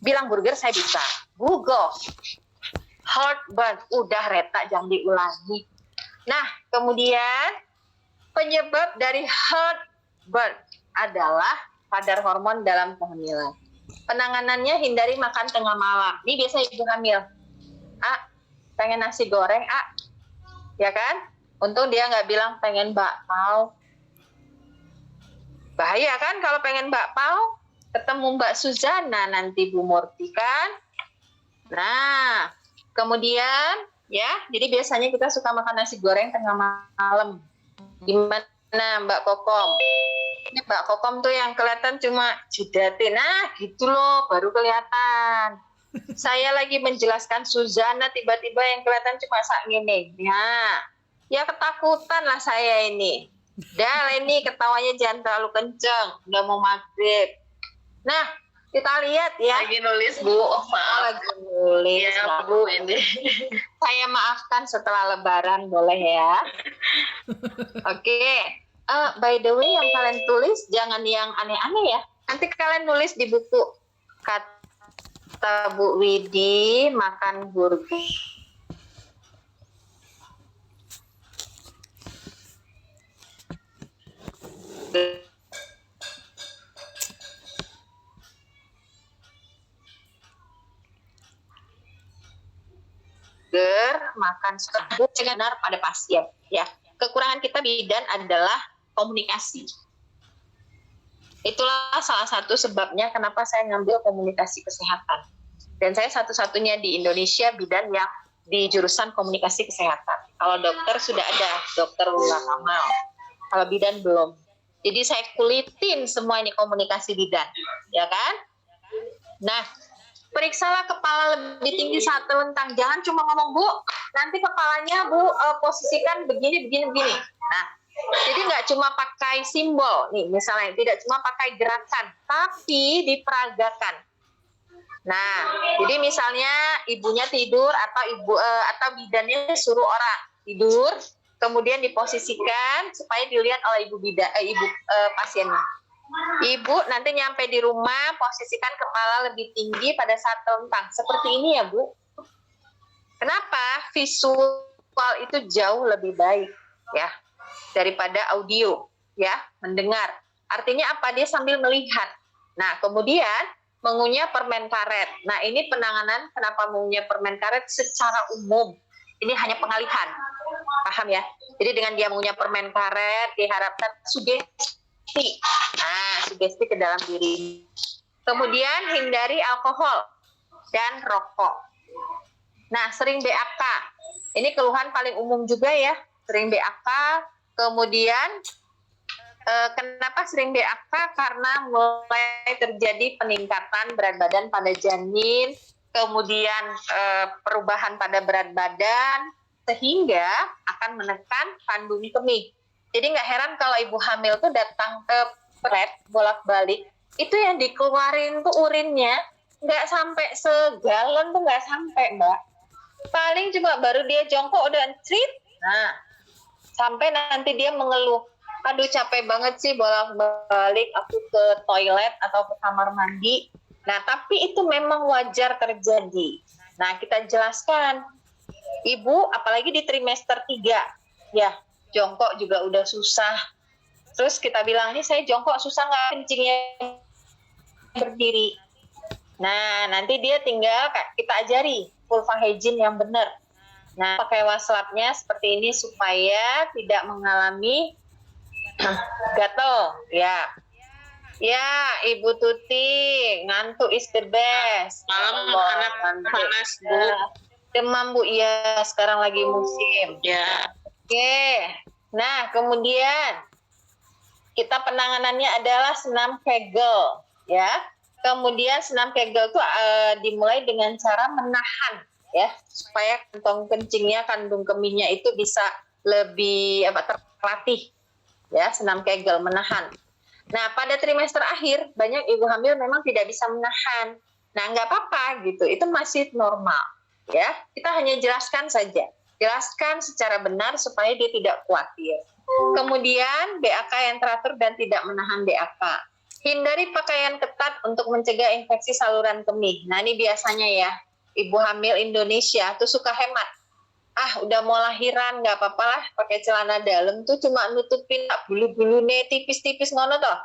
Bilang burger saya bisa. Google. Heartburn, udah Reta, jangan diulangi. Nah, kemudian penyebab dari heartburn adalah kadar hormon dalam kehamilan. Penanganannya hindari makan tengah malam. Ini biasa ibu hamil. Pengen nasi goreng, ya kan? Untung dia nggak bilang pengen bakpao. Bahaya kan kalau pengen bakpao? Ketemu Mbak Suzana nanti Bu Murti kan? Nah, kemudian ya, jadi biasanya kita suka makan nasi goreng tengah malam. Gimana Mbak Kokom? Ini Mbak Kokom tuh yang kelihatan cuma judatin, gitu loh, baru kelihatan. Saya lagi menjelaskan Suzana, tiba-tiba yang kelihatan cuma sak gini. Ya ketakutan lah saya ini. Dah ini ketawanya jangan terlalu kenceng, udah mau maghrib. Nah, kita lihat ya. Lagi nulis Bu, maaf. Lagi nulis Ya Bu ini. Saya maafkan setelah Lebaran, boleh ya. Oke. By the way, yang kalian tulis jangan yang aneh-aneh ya. Nanti kalian nulis di buku. Kata Bu Widi, makan burger. Makan serbuk benar pada pasien. Ya, kekurangan kita bidan adalah komunikasi. Itulah salah satu sebabnya kenapa saya ngambil komunikasi kesehatan. Dan saya satu-satunya di Indonesia bidan yang di jurusan komunikasi kesehatan. Kalau dokter sudah ada, Dokter Lula Kamal. Kalau bidan belum. Jadi saya kulitin semua ini komunikasi bidan, ya kan? Nah, periksalah kepala lebih tinggi saat terlentang. Jangan cuma ngomong, Bu, nanti kepalanya Bu posisikan begini. Nah, jadi nggak cuma pakai simbol, nih misalnya tidak cuma pakai gerakan, tapi diperagakan. Nah, jadi misalnya ibunya tidur atau bidannya suruh orang tidur, kemudian diposisikan supaya dilihat oleh ibu pasiennya. Ibu nanti nyampe di rumah, posisikan kepala lebih tinggi pada saat terlentang. Seperti ini ya, Bu. Kenapa? Visual itu jauh lebih baik ya daripada audio ya, mendengar. Artinya apa? Dia sambil melihat. Nah, kemudian mengunyah permen karet. Nah, ini penanganan kenapa mengunyah permen karet secara umum. Ini hanya pengalihan. Paham ya? Jadi dengan dia mengunyah permen karet diharapkan sugesti. Sugesti ke dalam diri. Kemudian hindari alkohol dan rokok. Nah, sering BAK. Ini keluhan paling umum juga ya, sering BAK, kemudian kenapa sering BAK? Karena mulai terjadi peningkatan berat badan pada janin, kemudian perubahan pada berat badan, sehingga akan menekan kandung kemih. Jadi nggak heran kalau ibu hamil tuh datang ke pred bolak-balik, itu yang dikeluarin tuh urinnya nggak sampai segalon tuh nggak sampai Mbak. Paling cuma baru dia jongkok udah crit, nah sampai nanti dia mengeluh, aduh capek banget sih bolak-balik aku ke toilet atau ke kamar mandi. Nah tapi itu memang wajar terjadi. Nah kita jelaskan, ibu apalagi di trimester 3 ya, jongkok juga udah susah. Terus kita bilang, nih saya jongkok susah nggak kencingnya berdiri. Nah nanti dia tinggal kita ajari vulva hygiene yang benar. Nah pakai waslapnya seperti ini supaya tidak mengalami gatel ya. Ya Ibu Tuti, ngantuk is the best. Malam Allah, anak ngantuk. panas, Bu. Demam Bu, ya sekarang lagi musim. Ya. Oke, nah kemudian kita penanganannya adalah senam Kegel, ya. Kemudian senam Kegel itu dimulai dengan cara menahan, ya, supaya kantong kencingnya, kandung kemihnya itu bisa lebih terlatih, ya. Senam Kegel menahan. Nah pada trimester akhir banyak ibu hamil memang tidak bisa menahan. Nah nggak apa-apa gitu, itu masih normal, ya. Kita hanya jelaskan saja. Jelaskan secara benar supaya dia tidak khawatir. Kemudian BAK yang teratur dan tidak menahan BAK. Hindari pakaian ketat untuk mencegah infeksi saluran kemih. Nah ini biasanya ya, ibu hamil Indonesia tuh suka hemat. Udah mau lahiran nggak apa-apa lah pakai celana dalam tuh cuma nutupin bulu-bulunya tipis-tipis ngono toh.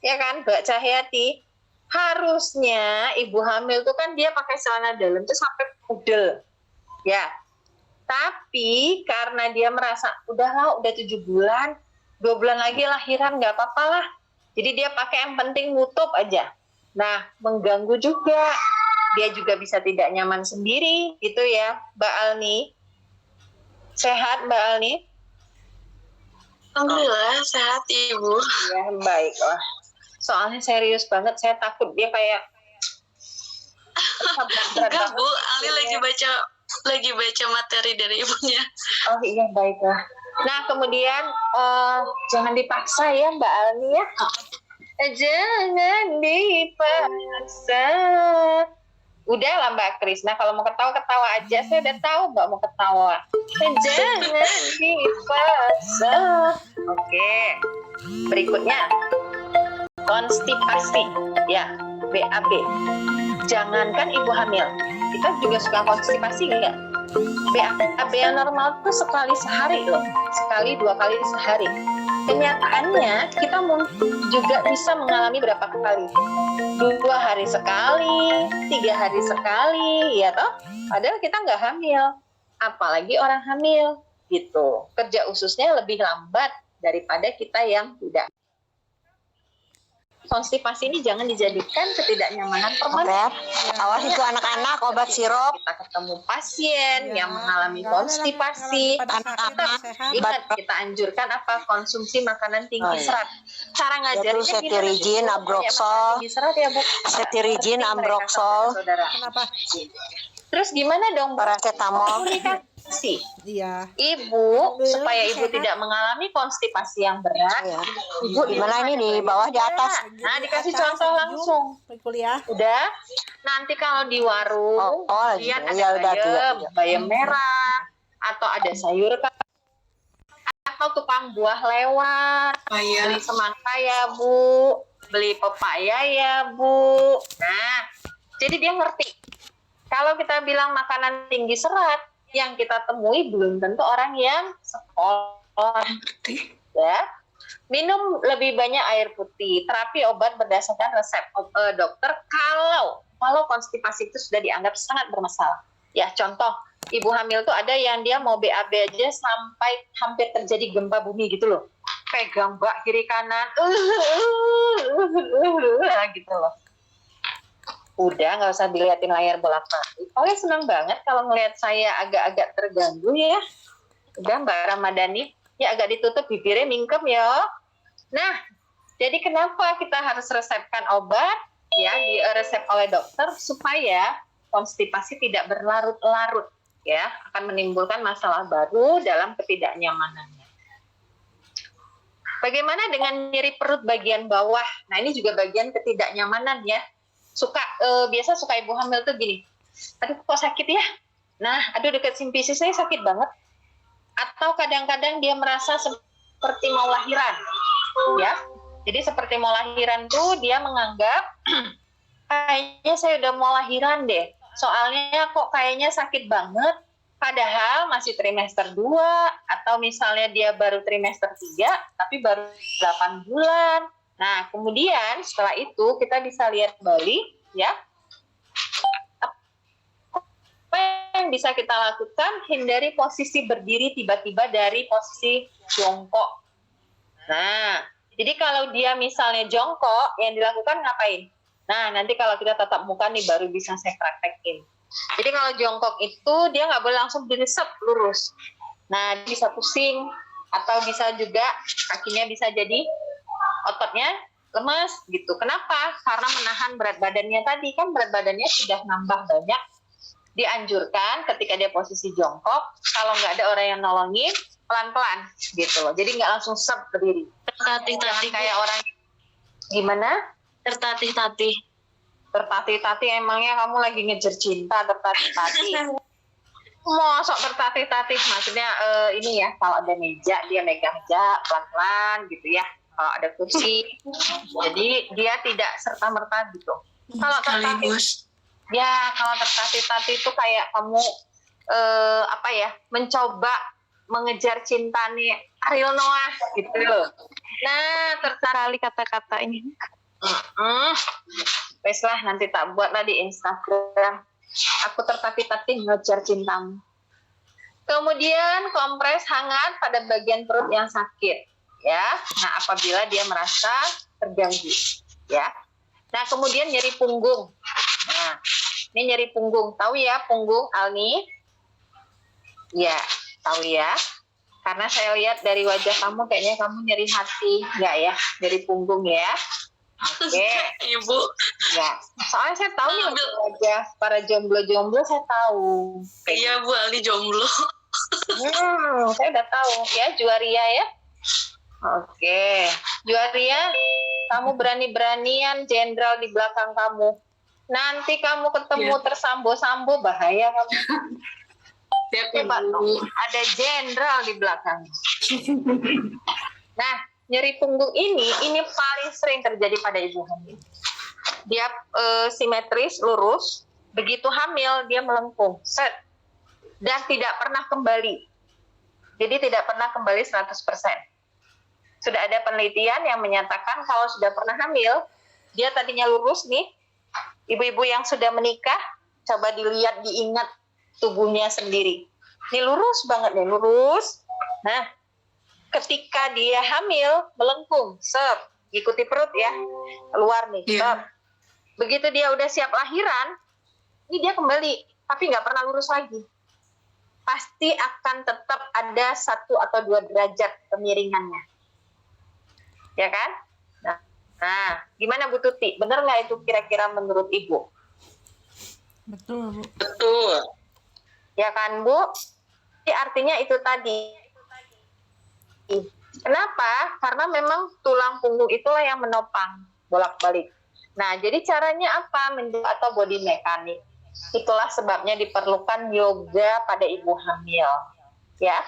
Ya kan Mbak Cahyati? Harusnya ibu hamil tuh kan dia pakai celana dalam tuh sampai pudel. Ya. Tapi karena dia merasa udahlah udah 7 bulan, 2 bulan lagi lahiran nggak apa-apa lah. Jadi dia pakai yang penting nutup aja. Nah mengganggu juga. Dia juga bisa tidak nyaman sendiri gitu ya Mbak Alni. Sehat Mbak Alni? Alhamdulillah sehat Ibu. Ya baiklah. Soalnya serius banget, saya takut dia kayak Enggak Bu, Ali lagi baca materi dari ibunya. Oh iya baiklah. Nah kemudian jangan dipaksa ya Mbak Alni ya. Jangan dipaksa. Udah lah Mbak Krisna, kalau mau ketawa-ketawa aja, saya udah tahu Mbak mau ketawa. Jangan dipaksa. Oke, berikutnya konstipasi, ya BAB. Jangankan ibu hamil, kita juga suka konstipasi nggak? BAB yang normal tuh sekali sehari loh, sekali 2 kali sehari. Kenyataannya kita juga bisa mengalami berapa kali? 2 hari sekali, 3 hari sekali, ya toh? Padahal kita nggak hamil, apalagi orang hamil, gitu. Kerja ususnya lebih lambat daripada kita yang tidak. Konstipasi ini jangan dijadikan ketidaknyamanan permanen. Awas itu anak-anak obat sirup. Kita ketemu pasien yang mengalami konstipasi, ingat kita anjurkan apa? Konsumsi makanan tinggi serat. Cara ngajarinnya Cetirizin, Ambroxol, tinggi serat ya Bu. Cetirizin, Ambroxol, Kenapa? Terus gimana dong Bu? paracetamol. Komunikasi. Iya. Ibu supaya ibu tidak mengalami konstipasi yang berat. Ya. Ibu Gimana ini di bawah di atas? Nah dikasih contoh langsung. Kuliah. Udah. Nanti kalau di warung lihat ya udah ada bayam merah atau ada sayur atau tukang buah lewat. Beli semangka ya Bu, beli pepaya ya Bu. Nah, jadi dia ngerti. Kalau kita bilang makanan tinggi serat, yang kita temui belum tentu orang yang sekolah. Ya. Minum lebih banyak air putih, terapi obat berdasarkan resep dokter kalau konstipasi itu sudah dianggap sangat bermasalah. Ya, contoh, ibu hamil tuh ada yang dia mau BAB aja sampai hampir terjadi gempa bumi gitu loh. Pegang bak kiri kanan, gitu loh. Udah, nggak usah diliatin layar bolak-balik. Oleh senang banget kalau ngelihat saya agak-agak terganggu ya. Udah Mbak Ramadhani, ya agak ditutup bibirnya mingkem ya. Nah, jadi kenapa kita harus resepkan obat ya, diresep oleh dokter supaya konstipasi tidak berlarut-larut ya, akan menimbulkan masalah baru dalam ketidaknyamanannya. Bagaimana dengan nyeri perut bagian bawah? Nah, ini juga bagian ketidaknyamanan ya. Biasa suka ibu hamil tuh gini, aduh kok sakit ya? Nah, aduh dekat simpisi saya sakit banget. Atau kadang-kadang dia merasa seperti mau lahiran, ya. Jadi seperti mau lahiran tuh dia menganggap kayaknya saya udah mau lahiran deh. Soalnya kok kayaknya sakit banget. Padahal masih trimester 2 atau misalnya dia baru trimester 3 tapi baru 8 bulan. Nah, kemudian setelah itu kita bisa lihat kembali ya. Apa yang bisa kita lakukan? Hindari posisi berdiri tiba-tiba dari posisi jongkok. Nah, jadi kalau dia misalnya jongkok, yang dilakukan ngapain? Nah, nanti kalau kita tatap muka nih baru bisa saya praktekin. Jadi kalau jongkok itu dia nggak boleh langsung berdiri lurus. Nah, bisa pusing atau bisa juga kakinya bisa jadi ototnya lemas gitu. Kenapa? Karena menahan berat badannya tadi, kan berat badannya sudah nambah banyak. Dianjurkan ketika dia posisi jongkok, kalau nggak ada orang yang nolongin, pelan-pelan gitu loh. Jadi nggak langsung berdiri. Tertatih-tatih. Kayak orang gimana? Tertatih-tatih. Tertatih-tatih, emangnya kamu lagi ngejar cinta tertatih-tatih? Mosok tertatih-tatih, maksudnya ini ya, kalau ada meja dia megang meja pelan-pelan gitu ya. Kalau ada kursi, jadi dia tidak serta-merta gitu. Kalau tertatih, ya kalau tertatih-tatih itu kayak kamu mencoba mengejar cinta nih Ariel Noah gitu loh. Nah, Sekali kata-kata ini. Wes lah, nanti tak buat lah di Instagram. Aku tertatih-tatih ngejar cintamu. Kemudian kompres hangat pada bagian perut yang sakit, ya. Nah, apabila dia merasa terganggu, ya. Nah, kemudian nyeri punggung. Nah, ini nyeri punggung. Tahu ya punggung, Alni? Ya, tahu ya. Karena saya lihat dari wajah kamu, kayaknya kamu nyeri hati, enggak ya? Nyeri punggung ya. Oke. Ibu. Ya, soalnya saya tahu nih wajah para jomblo-jomblo, saya tahu. Iya Bu, Ali jomblo. Saya udah tahu ya, Juaria ya. Oke, Juaria, kamu berani-beranian jenderal di belakang kamu. Nanti kamu ketemu tersambo-sambo, bahaya kamu. Coba tuh, ada jenderal di belakang. Nah, nyeri punggung ini paling sering terjadi pada ibu hamil. Dia simetris, lurus. Begitu hamil, dia melengkung. Set. Dan tidak pernah kembali. Jadi tidak pernah kembali 100%. Sudah ada penelitian yang menyatakan kalau sudah pernah hamil, dia tadinya lurus nih. Ibu-ibu yang sudah menikah, coba dilihat, diingat tubuhnya sendiri. Ini lurus banget nih, lurus. Nah, ketika dia hamil, melengkung, ikuti perut ya, keluar nih, Begitu dia udah siap lahiran, ini dia kembali, tapi nggak pernah lurus lagi. Pasti akan tetap ada 1 atau 2 derajat kemiringannya. Ya kan? Nah, gimana Bu Tuti? Benar nggak itu kira-kira menurut Ibu? Betul, Bu. Betul. Ya kan, Bu? Jadi artinya itu tadi. Kenapa? Karena memang tulang punggung itulah yang menopang bolak-balik. Nah, jadi caranya apa? Atau body mekanik. Itulah sebabnya diperlukan yoga pada ibu hamil. Ya.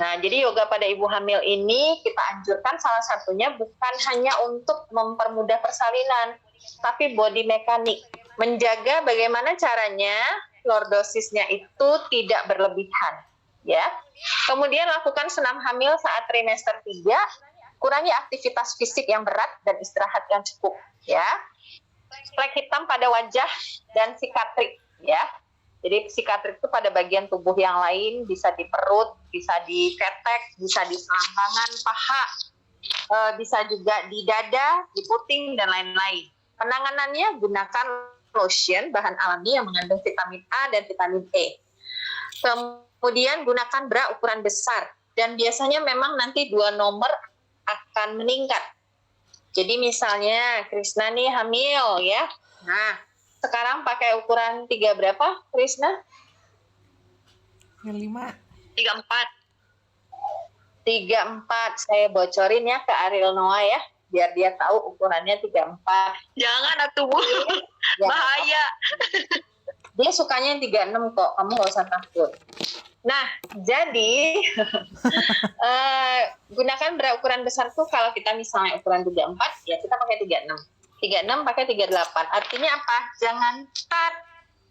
Nah, jadi yoga pada ibu hamil ini kita anjurkan salah satunya bukan hanya untuk mempermudah persalinan, tapi body mekanik. Menjaga bagaimana caranya lordosisnya itu tidak berlebihan. Ya. Kemudian lakukan senam hamil saat trimester 3, kurangi aktivitas fisik yang berat dan istirahat yang cukup, ya. Flek hitam pada wajah dan sikatrik, ya. Jadi sikatrik itu pada bagian tubuh yang lain, bisa di perut, bisa di ketek, bisa di selangkangan paha, bisa juga di dada, di puting dan lain-lain. Penanganannya gunakan lotion bahan alami yang mengandung vitamin A dan vitamin E. Kemudian gunakan bra ukuran besar dan biasanya memang nanti 2 nomor akan meningkat. Jadi misalnya Krisna nih hamil ya. Nah, sekarang pakai ukuran 3 berapa, Krisna? Yang 5. 34. 34. Saya bocorin ya ke Ariel Noah ya, biar dia tahu ukurannya 34. Jangan atuh Bu. Ya, Bahaya. dia sukanya yang 36 kok, kamu nggak usah takut. Nah, jadi gunakan bra ukuran besar tuh kalau kita misalnya ukuran 34, ya kita pakai 36. 36 pakai 38. Artinya apa? Jangan ketat.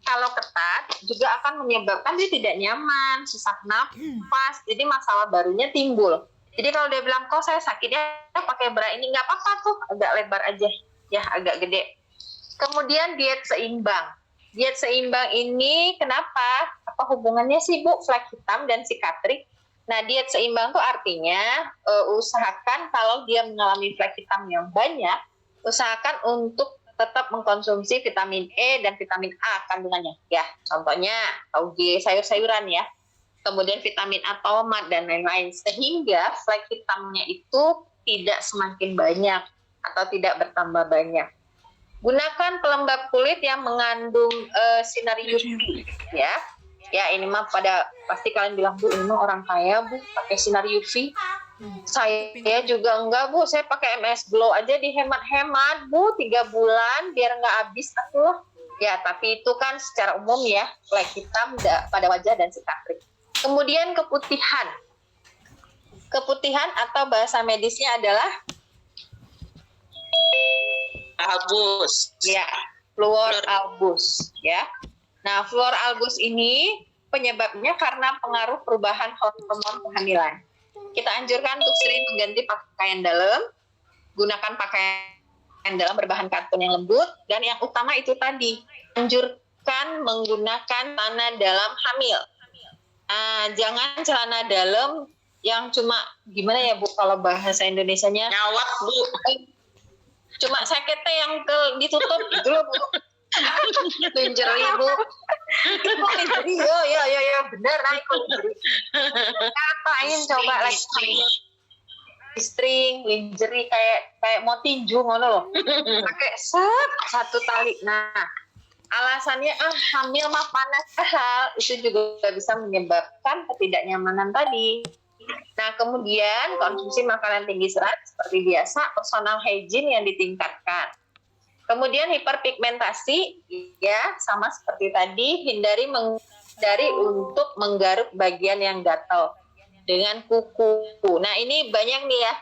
Kalau ketat juga akan menyebabkan dia tidak nyaman, susah nafas, jadi masalah barunya timbul. Jadi kalau dia bilang, kok saya sakitnya pakai bra ini, nggak apa-apa tuh, agak lebar aja, ya agak gede. Kemudian diet seimbang. Diet seimbang ini kenapa? Apa hubungannya sih Bu, flek hitam dan sikatrik? Nah, diet seimbang itu artinya usahakan kalau dia mengalami flek hitam yang banyak, usahakan untuk tetap mengkonsumsi vitamin E dan vitamin A kandungannya. Ya, contohnya tauge sayur-sayuran ya. Kemudian vitamin A tomat dan lain-lain. Sehingga flek hitamnya itu tidak semakin banyak atau tidak bertambah banyak. Gunakan pelembab kulit yang mengandung sinar UV ya. Ya ini mah pasti kalian bilang Bu, ini mah orang kaya Bu pakai sinar UV. Saya juga enggak Bu, saya pakai MS Glow aja dihemat-hemat Bu, 3 bulan biar nggak habis atuh. Ya tapi itu kan secara umum ya, flek hitam pada wajah dan sikatrik. Kemudian keputihan. Keputihan atau bahasa medisnya adalah Albus. ya, fluor albus ya. Nah, fluor albus ini penyebabnya karena pengaruh perubahan hormon kehamilan. Kita anjurkan untuk sering mengganti pakaian dalam, gunakan pakaian dalam berbahan katun yang lembut, dan yang utama itu tadi, anjurkan menggunakan celana dalam hamil. Jangan celana dalam yang cuma gimana ya Bu kalau bahasa Indonesianya? Nyawat Bu. Cuma sakitnya yang ditutup gitu loh Bu. Lingerie Bu. Lingerie ya bener naik lingerie. Ngapain coba lagi string lingerie kayak mau tinju ngono loh. Pakai satu tali. Nah, alasannya hamil mah panas itu juga bisa menyebabkan ketidaknyamanan tadi. Nah, kemudian konsumsi makanan tinggi serat seperti biasa, personal hygiene yang ditingkatkan. Kemudian hiperpigmentasi, ya sama seperti tadi, hindari untuk menggaruk bagian yang gatal dengan kuku. Nah, ini banyak nih ya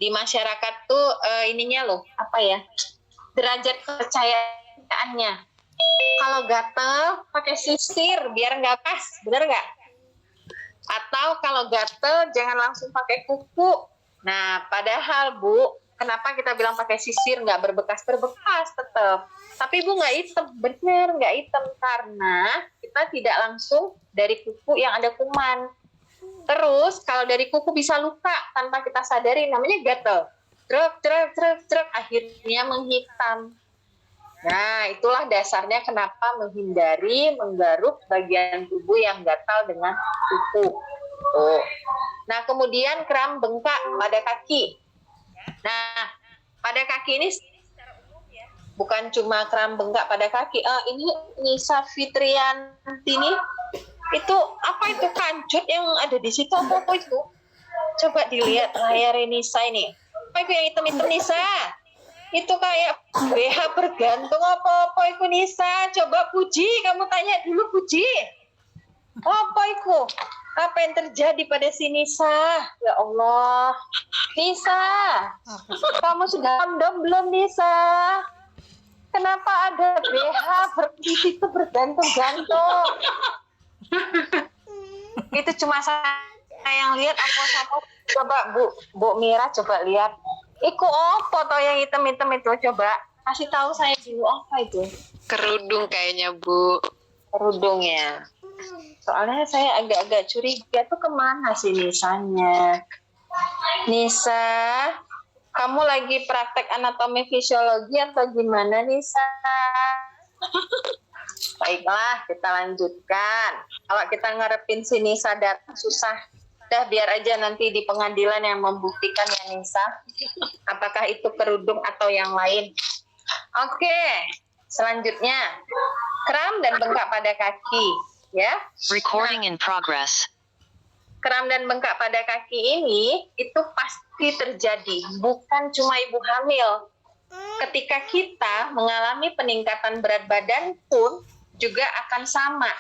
di masyarakat tuh ininya loh, apa ya? Derajat kepercayaannya. Kalau gatal pakai sisir biar nggak pas, bener nggak? Atau kalau gatel jangan langsung pakai kuku. Nah, padahal Bu, kenapa kita bilang pakai sisir nggak berbekas tetap. Tapi Bu nggak hitam, bener nggak hitam karena kita tidak langsung dari kuku yang ada kuman. Terus kalau dari kuku bisa luka tanpa kita sadari, namanya gatel. Truk, akhirnya menghitam. Nah, itulah dasarnya kenapa menghindari menggaruk bagian tubuh yang gatal dengan kuku. Tuh. Nah, kemudian kram bengkak pada kaki. Nah, pada kaki ini secara umum ya, bukan cuma kram bengkak pada kaki. Ini Nisa Fitrianti nih, itu apa itu kancut yang ada di situ apa itu? Coba dilihat layar Nisa ini. Apa itu yang hitam-hitam Nisa? Itu kayak BH bergantung apa itu Nisa? Coba Puji, kamu tanya dulu Puji. Apa itu? Apa yang terjadi pada si Nisa? Ya Allah. Nisa, kamu sudah kondom belum Nisa? Kenapa ada BH di situ bergantung-gantung? Itu cuma saya yang lihat apa-apa. Coba Bu Mira coba lihat. Iku apa toh yang hitam-hitam itu? Coba kasih tahu saya dulu apa itu? Kerudung kayaknya Bu. Kerudung ya. Soalnya saya agak-agak curiga tuh kemana sih Nisanya? Nisa, kamu lagi praktek anatomi fisiologi atau gimana Nisa? Baiklah, kita lanjutkan. Kalau kita ngarepin si Nisa datang susah. Dah biar aja nanti di pengadilan yang membuktikan ya Nisa. Apakah itu kerudung atau yang lain. Oke, selanjutnya. Kram dan bengkak pada kaki. Ya. Recording in progress. Kram dan bengkak pada kaki ini itu pasti terjadi. Bukan cuma ibu hamil. Ketika kita mengalami peningkatan berat badan pun juga akan sama.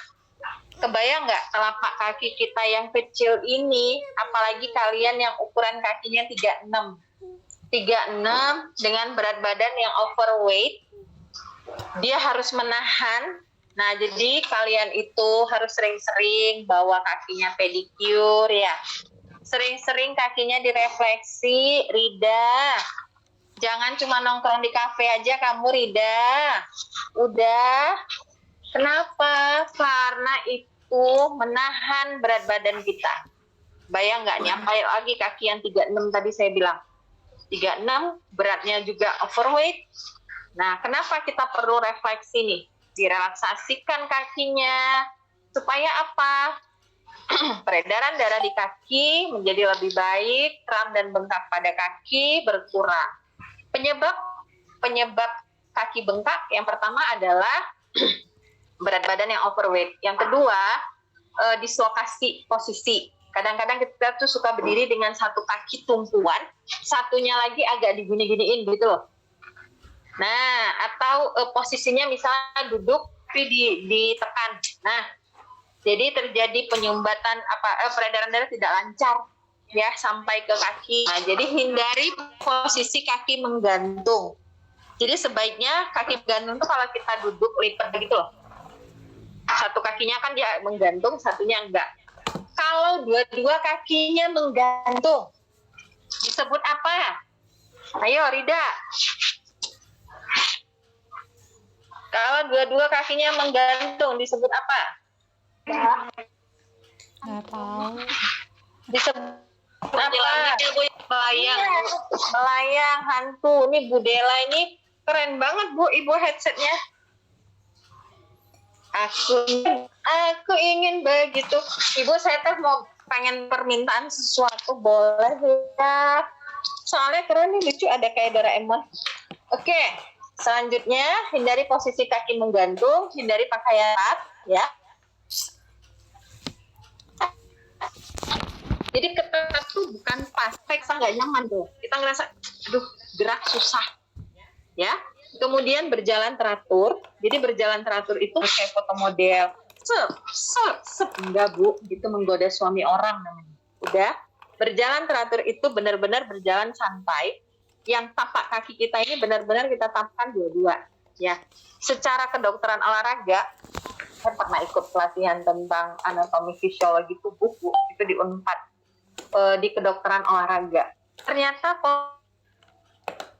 Kebayang nggak telapak kaki kita yang kecil ini, apalagi kalian yang ukuran kakinya 36. 36 dengan berat badan yang overweight, dia harus menahan. Nah, jadi kalian itu harus sering-sering bawa kakinya pedicure ya. Sering-sering kakinya direfleksi, Rida. Jangan cuma nongkrong di kafe aja kamu, Rida. Udah. Kenapa? Karena itu menahan berat badan kita. Bayang nggak nyampai lagi kaki yang 36 tadi saya bilang. 36, beratnya juga overweight. Nah, kenapa kita perlu refleksi nih? Direlaksasikan kakinya. Supaya apa? Peredaran darah di kaki menjadi lebih baik, kram dan bengkak pada kaki berkurang. Penyebab kaki bengkak yang pertama adalah berat badan yang overweight. Yang kedua, dislokasi posisi. Kadang-kadang kita tuh suka berdiri dengan satu kaki tumpuan, satunya lagi agak digini-giniin gitu loh. Nah, atau posisinya misalnya duduk tapi ditekan. Nah, jadi terjadi penyumbatan peredaran darah tidak lancar ya sampai ke kaki. Nah, jadi hindari posisi kaki menggantung. Jadi sebaiknya kaki menggantung tuh kalau kita duduk lipat gitu loh. Satu kakinya kan dia menggantung, satunya enggak. Kalau dua-dua kakinya menggantung, disebut apa? Ayo, Rida. Kalau dua-dua kakinya menggantung, disebut apa? Nggak tahu. Disebut apa? Melayang. Melayang, hantu. Ini Bu Dela ini keren banget, Bu, Ibu headsetnya. Aku ingin begitu. Ibu, saya tuh mau pengen permintaan sesuatu, boleh ya? Soalnya keren nih, lucu, ada kayak Doraemon. Oke, selanjutnya hindari posisi kaki menggantung, hindari pakaian ya. Jadi ketat tuh bukan pas, periksa nggak nyaman tuh. Kita ngerasa, aduh, gerak susah, ya. Kemudian berjalan teratur. Jadi berjalan teratur itu kayak foto model. Enggak Bu, gitu menggoda suami orang namanya. Udah, berjalan teratur itu benar-benar berjalan santai. Yang tapak kaki kita ini benar-benar kita tapkan dua-dua. Ya, secara kedokteran olahraga, saya pernah ikut pelatihan tentang anatomi fisiologi tubuh Bu, itu di Unpad. Di kedokteran olahraga. Ternyata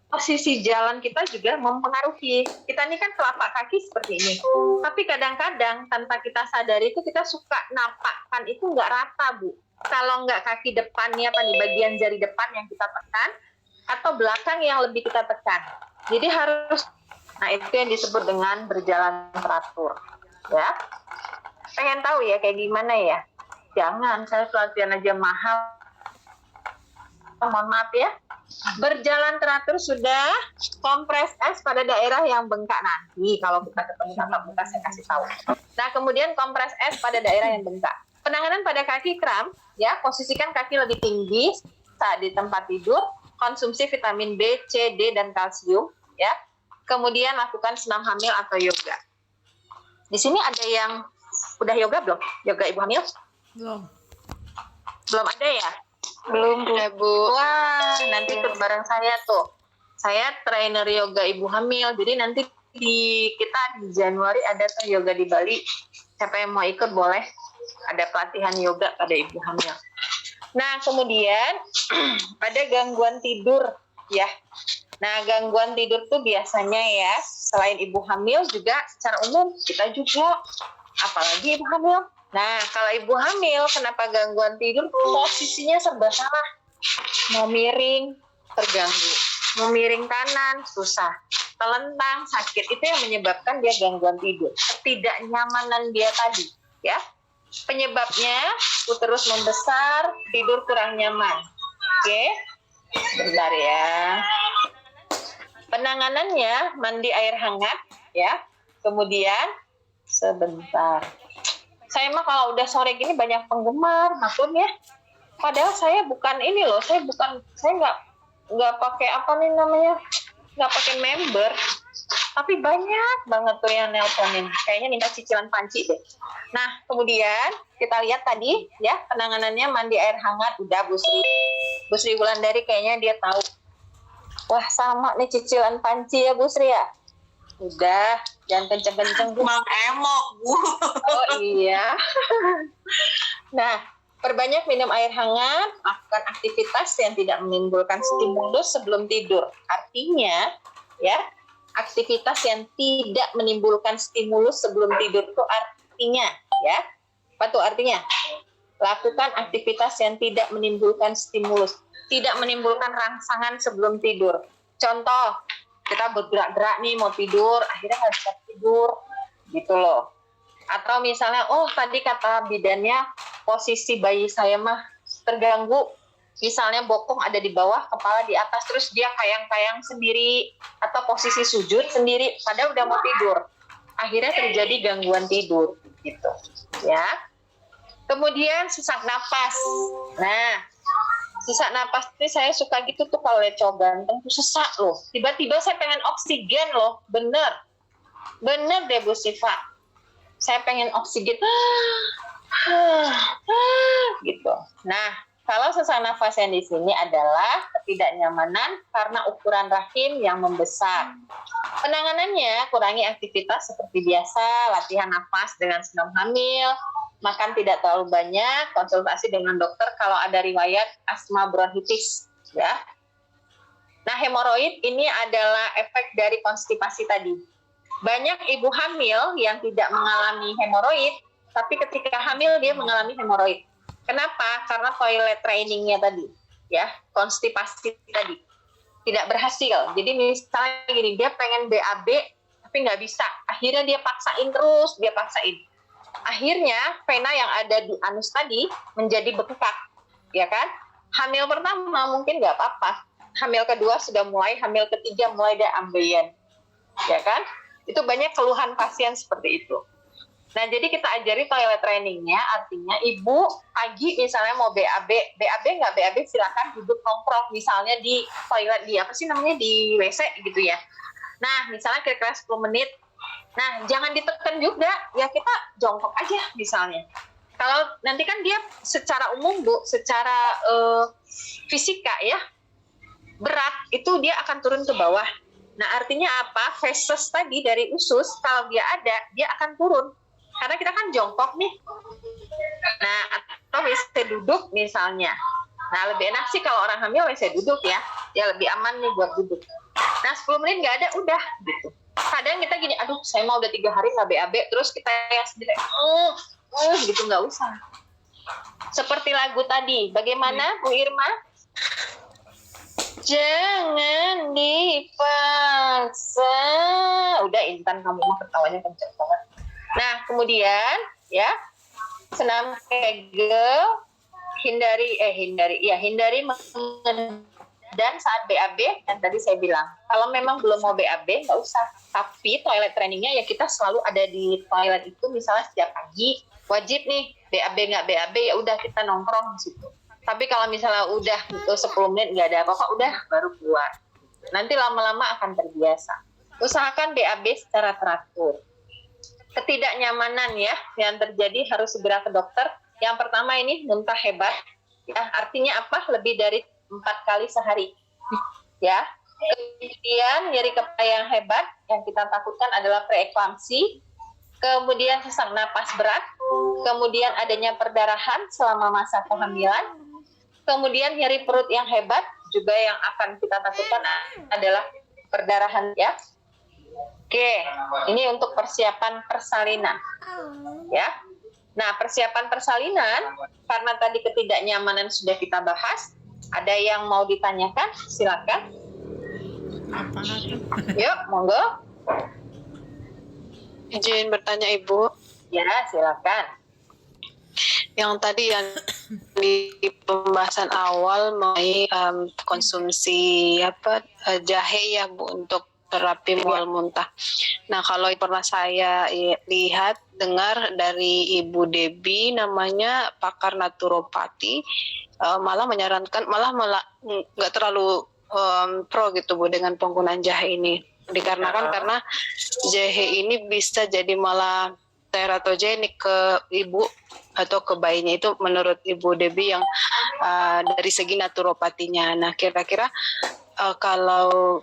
posisi jalan kita juga mempengaruhi. Kita ini kan telapak kaki seperti ini. Tapi kadang-kadang tanpa kita sadari itu kita suka napakkan itu nggak rata, Bu. Kalau nggak kaki depannya, di bagian jari depan yang kita tekan, atau belakang yang lebih kita tekan. Jadi harus, nah itu yang disebut dengan berjalan teratur. Ya. Pengen tahu ya kayak gimana ya? Jangan, saya pelatihan aja mahal. Mohon maaf ya. Berjalan teratur sudah, kompres es pada daerah yang bengkak nanti. Kalau kita ketemu tatap muka saya kasih tahu. Nah, kemudian kompres es pada daerah yang bengkak. Penanganan pada kaki kram, ya, posisikan kaki lebih tinggi saat di tempat tidur, konsumsi vitamin B, C, D, dan kalsium, ya. Kemudian lakukan senam hamil atau yoga. Di sini ada yang udah yoga belum? Yoga ibu hamil? Belum. Belum ada ya? Belum, Bu. Wah, nanti ikut bareng saya tuh. Saya trainer yoga ibu hamil. Jadi nanti kita di Januari ada tuh yoga di Bali. Siapa yang mau ikut boleh. Ada pelatihan yoga pada ibu hamil. Nah, kemudian ada gangguan tidur ya. Nah, gangguan tidur tuh biasanya ya, selain ibu hamil juga secara umum kita juga, apalagi ibu hamil. Nah, kalau ibu hamil, kenapa gangguan tidur? Posisinya serba salah. Mau miring, terganggu. Mau miring kanan, susah. telentang, sakit, itu yang menyebabkan dia gangguan tidur. Ketidaknyamanan dia tadi, ya. Penyebabnya uterus membesar, tidur kurang nyaman. Oke, bentar ya. Penanganannya mandi air hangat, ya. Kemudian sebentar. Saya mah kalau udah sore gini banyak penggemar, maklum ya. Padahal saya bukan ini loh, saya nggak pakai apa nih namanya, nggak pakai member. Tapi banyak banget tuh yang nelponin. Kayaknya minta cicilan panci deh. Nah, kemudian kita lihat tadi ya, penanganannya mandi air hangat, udah Bu Sri Wulandari kayaknya dia tahu. Wah, sama nih cicilan panci ya Bu Sri ya. Udah, jangan kenceng-kenceng Bu. Emang emok, Bu. Oh iya. Nah, perbanyak minum air hangat, lakukan aktivitas yang tidak menimbulkan stimulus sebelum tidur. Artinya, ya, aktivitas yang tidak menimbulkan stimulus sebelum tidur itu artinya, ya. Apa tuh artinya? Lakukan aktivitas yang tidak menimbulkan stimulus, tidak menimbulkan rangsangan sebelum tidur. Contoh, kita bergerak-gerak nih mau tidur, akhirnya nggak bisa tidur, gitu loh. Atau misalnya, oh tadi kata bidannya posisi bayi saya mah terganggu, misalnya bokong ada di bawah, kepala di atas, terus dia kayang-kayang sendiri, atau posisi sujud sendiri, padahal udah mau tidur. Akhirnya terjadi gangguan tidur, gitu, ya. Kemudian sesak napas. Nah, sesak napas ini saya suka gitu tuh kalau lihat cowok ganteng tuh sesak loh. Tiba-tiba saya pengen oksigen loh, bener deh Bu Siva. Saya pengen oksigen, gitu. Nah, kalau sesak nafas yang di sini adalah ketidaknyamanan karena ukuran rahim yang membesar. Penanganannya, kurangi aktivitas seperti biasa, latihan nafas dengan sedang hamil, makan tidak terlalu banyak, konsultasi dengan dokter kalau ada riwayat asma bronkitis, ya. Nah, hemoroid ini adalah efek dari konstipasi tadi. Banyak ibu hamil yang tidak mengalami hemoroid, tapi ketika hamil dia mengalami hemoroid. Kenapa? Karena toilet trainingnya tadi, ya, konstipasi tadi tidak berhasil. Jadi misalnya gini, dia pengen BAB tapi nggak bisa. Akhirnya dia paksain terus, Akhirnya vena yang ada di anus tadi menjadi bengkak, ya kan? Hamil pertama mungkin nggak apa-apa. Hamil kedua sudah mulai, hamil ketiga mulai ada ambeien, ya kan? Itu banyak keluhan pasien seperti itu. Nah, jadi kita ajari toilet trainingnya, artinya ibu pagi misalnya mau BAB nggak BAB silakan duduk nongkrong misalnya di toilet di WC gitu ya. Nah, misalnya kira-kira 10 menit. Nah, jangan ditekan juga, ya kita jongkok aja misalnya. Kalau nanti kan dia secara umum Bu, secara fisika ya, berat itu dia akan turun ke bawah. Nah, artinya apa? Feses tadi dari usus, kalau dia ada, dia akan turun. Karena kita kan jongkok nih. Nah, atau WC duduk misalnya. Nah, lebih enak sih kalau orang hamil WC duduk ya. Ya lebih aman nih buat duduk. Nah, 10 menit nggak ada, udah gitu. Kadang kita gini, aduh saya mau udah 3 hari nggak BAB, terus kita yang sendiri, gitu nggak usah. Seperti lagu tadi, bagaimana Bu Irma? Jangan dipaksa. Udah Intan, kamu mah ketawanya kenceng banget. Nah, kemudian ya, senam Kegel, hindari dan saat BAB, dan tadi saya bilang, kalau memang belum mau BAB, nggak usah. Tapi toilet trainingnya ya kita selalu ada di toilet itu, misalnya setiap pagi, wajib nih, BAB nggak BAB, ya udah kita nongkrong di situ. Tapi kalau misalnya udah 10 menit nggak ada apa-apa, udah baru keluar. Nanti lama-lama akan terbiasa. Usahakan BAB secara teratur. Ketidaknyamanan ya, yang terjadi harus segera ke dokter. Yang pertama ini muntah hebat, ya artinya apa? Lebih dari 4 kali sehari, ya. Kemudian nyeri kepala yang hebat, yang kita takutkan adalah preeklamsi. Kemudian sesak napas berat. Kemudian adanya perdarahan selama masa kehamilan. Kemudian nyeri perut yang hebat, juga yang akan kita takutkan adalah perdarahan, ya. Oke, ini untuk persiapan persalinan, ya. Nah, persiapan persalinan, karena tadi ketidaknyamanan sudah kita bahas, ada yang mau ditanyakan? Silakan. Apa tuh? Yuk, monggo. Izin bertanya Ibu, Ya, silakan. yang tadi yang di pembahasan awal mengenai konsumsi jahe ya Bu untuk terapi mual muntah. Nah kalau pernah saya lihat dengar dari Ibu Debbie namanya pakar naturopati malah menyarankan malah nggak terlalu pro gitu Bu dengan penggunaan jahe ini dikarenakan karena jahe ini bisa jadi malah teratogenik ke ibu atau ke bayinya itu menurut Ibu Debbie yang dari segi naturopatinya. Nah kira-kira kalau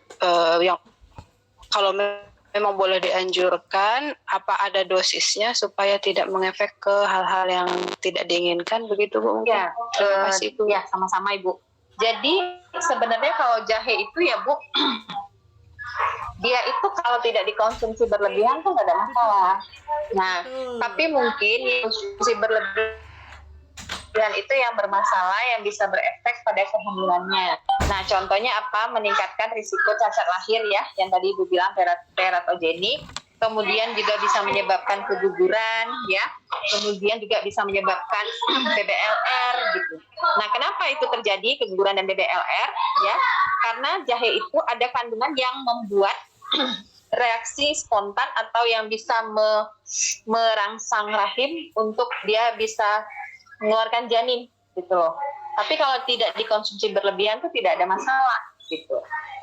memang boleh dianjurkan, apa ada dosisnya supaya tidak mengefek ke hal-hal yang tidak diinginkan begitu Bu? Ya, Terima kasih Bu. ya sama-sama Ibu. Jadi sebenarnya kalau jahe itu ya Bu, dia itu kalau tidak dikonsumsi berlebihan tuh nggak ada masalah. Nah, tapi mungkin konsumsi berlebihan itu yang bermasalah, yang bisa berefek pada kehamilannya. Nah, contohnya apa? Meningkatkan risiko cacat lahir ya, yang tadi Ibu bilang teratogenik. Kemudian juga bisa menyebabkan keguguran ya. Kemudian juga bisa menyebabkan BBLR gitu. Nah, kenapa itu terjadi keguguran dan BBLR ya? Karena jahe itu ada kandungan yang membuat reaksi spontan atau yang bisa merangsang rahim untuk dia bisa mengeluarkan janin gitu loh. Tapi kalau tidak dikonsumsi berlebihan itu tidak ada masalah gitu.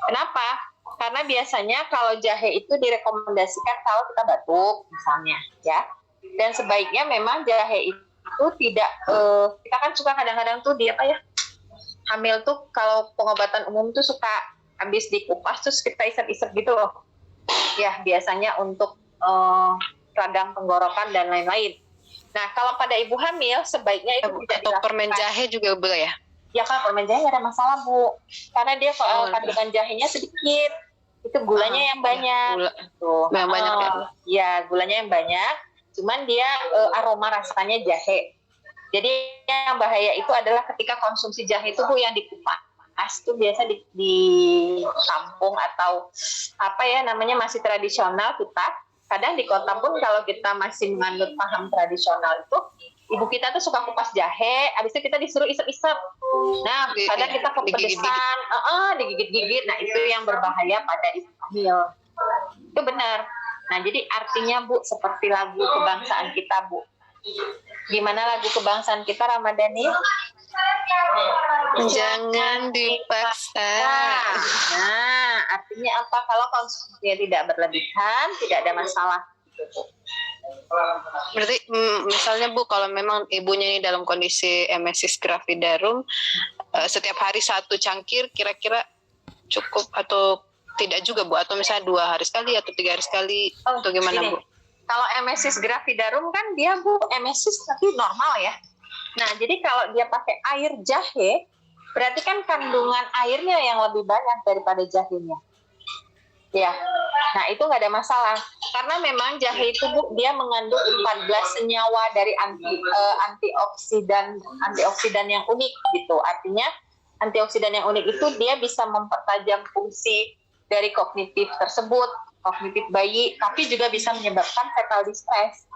Kenapa? Karena biasanya kalau jahe itu direkomendasikan kalau kita batuk misalnya ya. Dan sebaiknya memang jahe itu tidak kita kan suka kadang-kadang tuh di apa ya? Hamil tuh kalau pengobatan umum tuh suka habis dikupas terus kita isep-isep gitu loh. Ya, biasanya untuk radang tenggorokan dan lain-lain. Nah, kalau pada ibu hamil sebaiknya itu tidak atau dilakukan. permen jahe juga boleh ya? Ya kan permen jahe nggak ada masalah Bu, karena dia kandungan jahenya sedikit, itu gulanya yang banyak. Gula. Tuh. Yang banyak ya? Ya gulanya yang banyak, cuman dia aroma rasanya jahe. Jadi yang bahaya itu adalah ketika konsumsi jahe itu Bu yang dikupas tuh biasa di kampung atau apa ya namanya masih tradisional kita. Kadang di kota pun kalau kita masih menganut paham tradisional itu, ibu kita tuh suka kupas jahe, habis itu kita disuruh isep-isep. Nah, kadang kita kepedesan, digigit-gigit. Nah, itu yang berbahaya pada ibu hamil. Itu benar. Nah, jadi artinya Bu, seperti lagu kebangsaan kita Bu. Gimana lagu kebangsaan kita Ramadhani? Jangan dipaksa. Nah, artinya apa? Kalau konsumsinya tidak berlebihan, tidak ada masalah. Berarti misalnya Bu, kalau memang ibunya ini dalam kondisi emesis gravidarum, setiap hari 1 cangkir kira-kira cukup atau tidak juga Bu? Atau misalnya 2 hari sekali atau 3 hari sekali? Atau gimana Bu? Kalau emesis gravidarum kan dia Bu, emesis tapi normal ya. Nah, jadi kalau dia pakai air jahe, berarti kan kandungan airnya yang lebih banyak daripada jahenya. Ya, nah itu nggak ada masalah. Karena memang jahe itu Bu, dia mengandung 14 senyawa dari antioksidan yang unik gitu. Artinya antioksidan yang unik itu dia bisa mempertajam fungsi dari kognitif tersebut, kognitif bayi, tapi juga bisa menyebabkan fetal distress.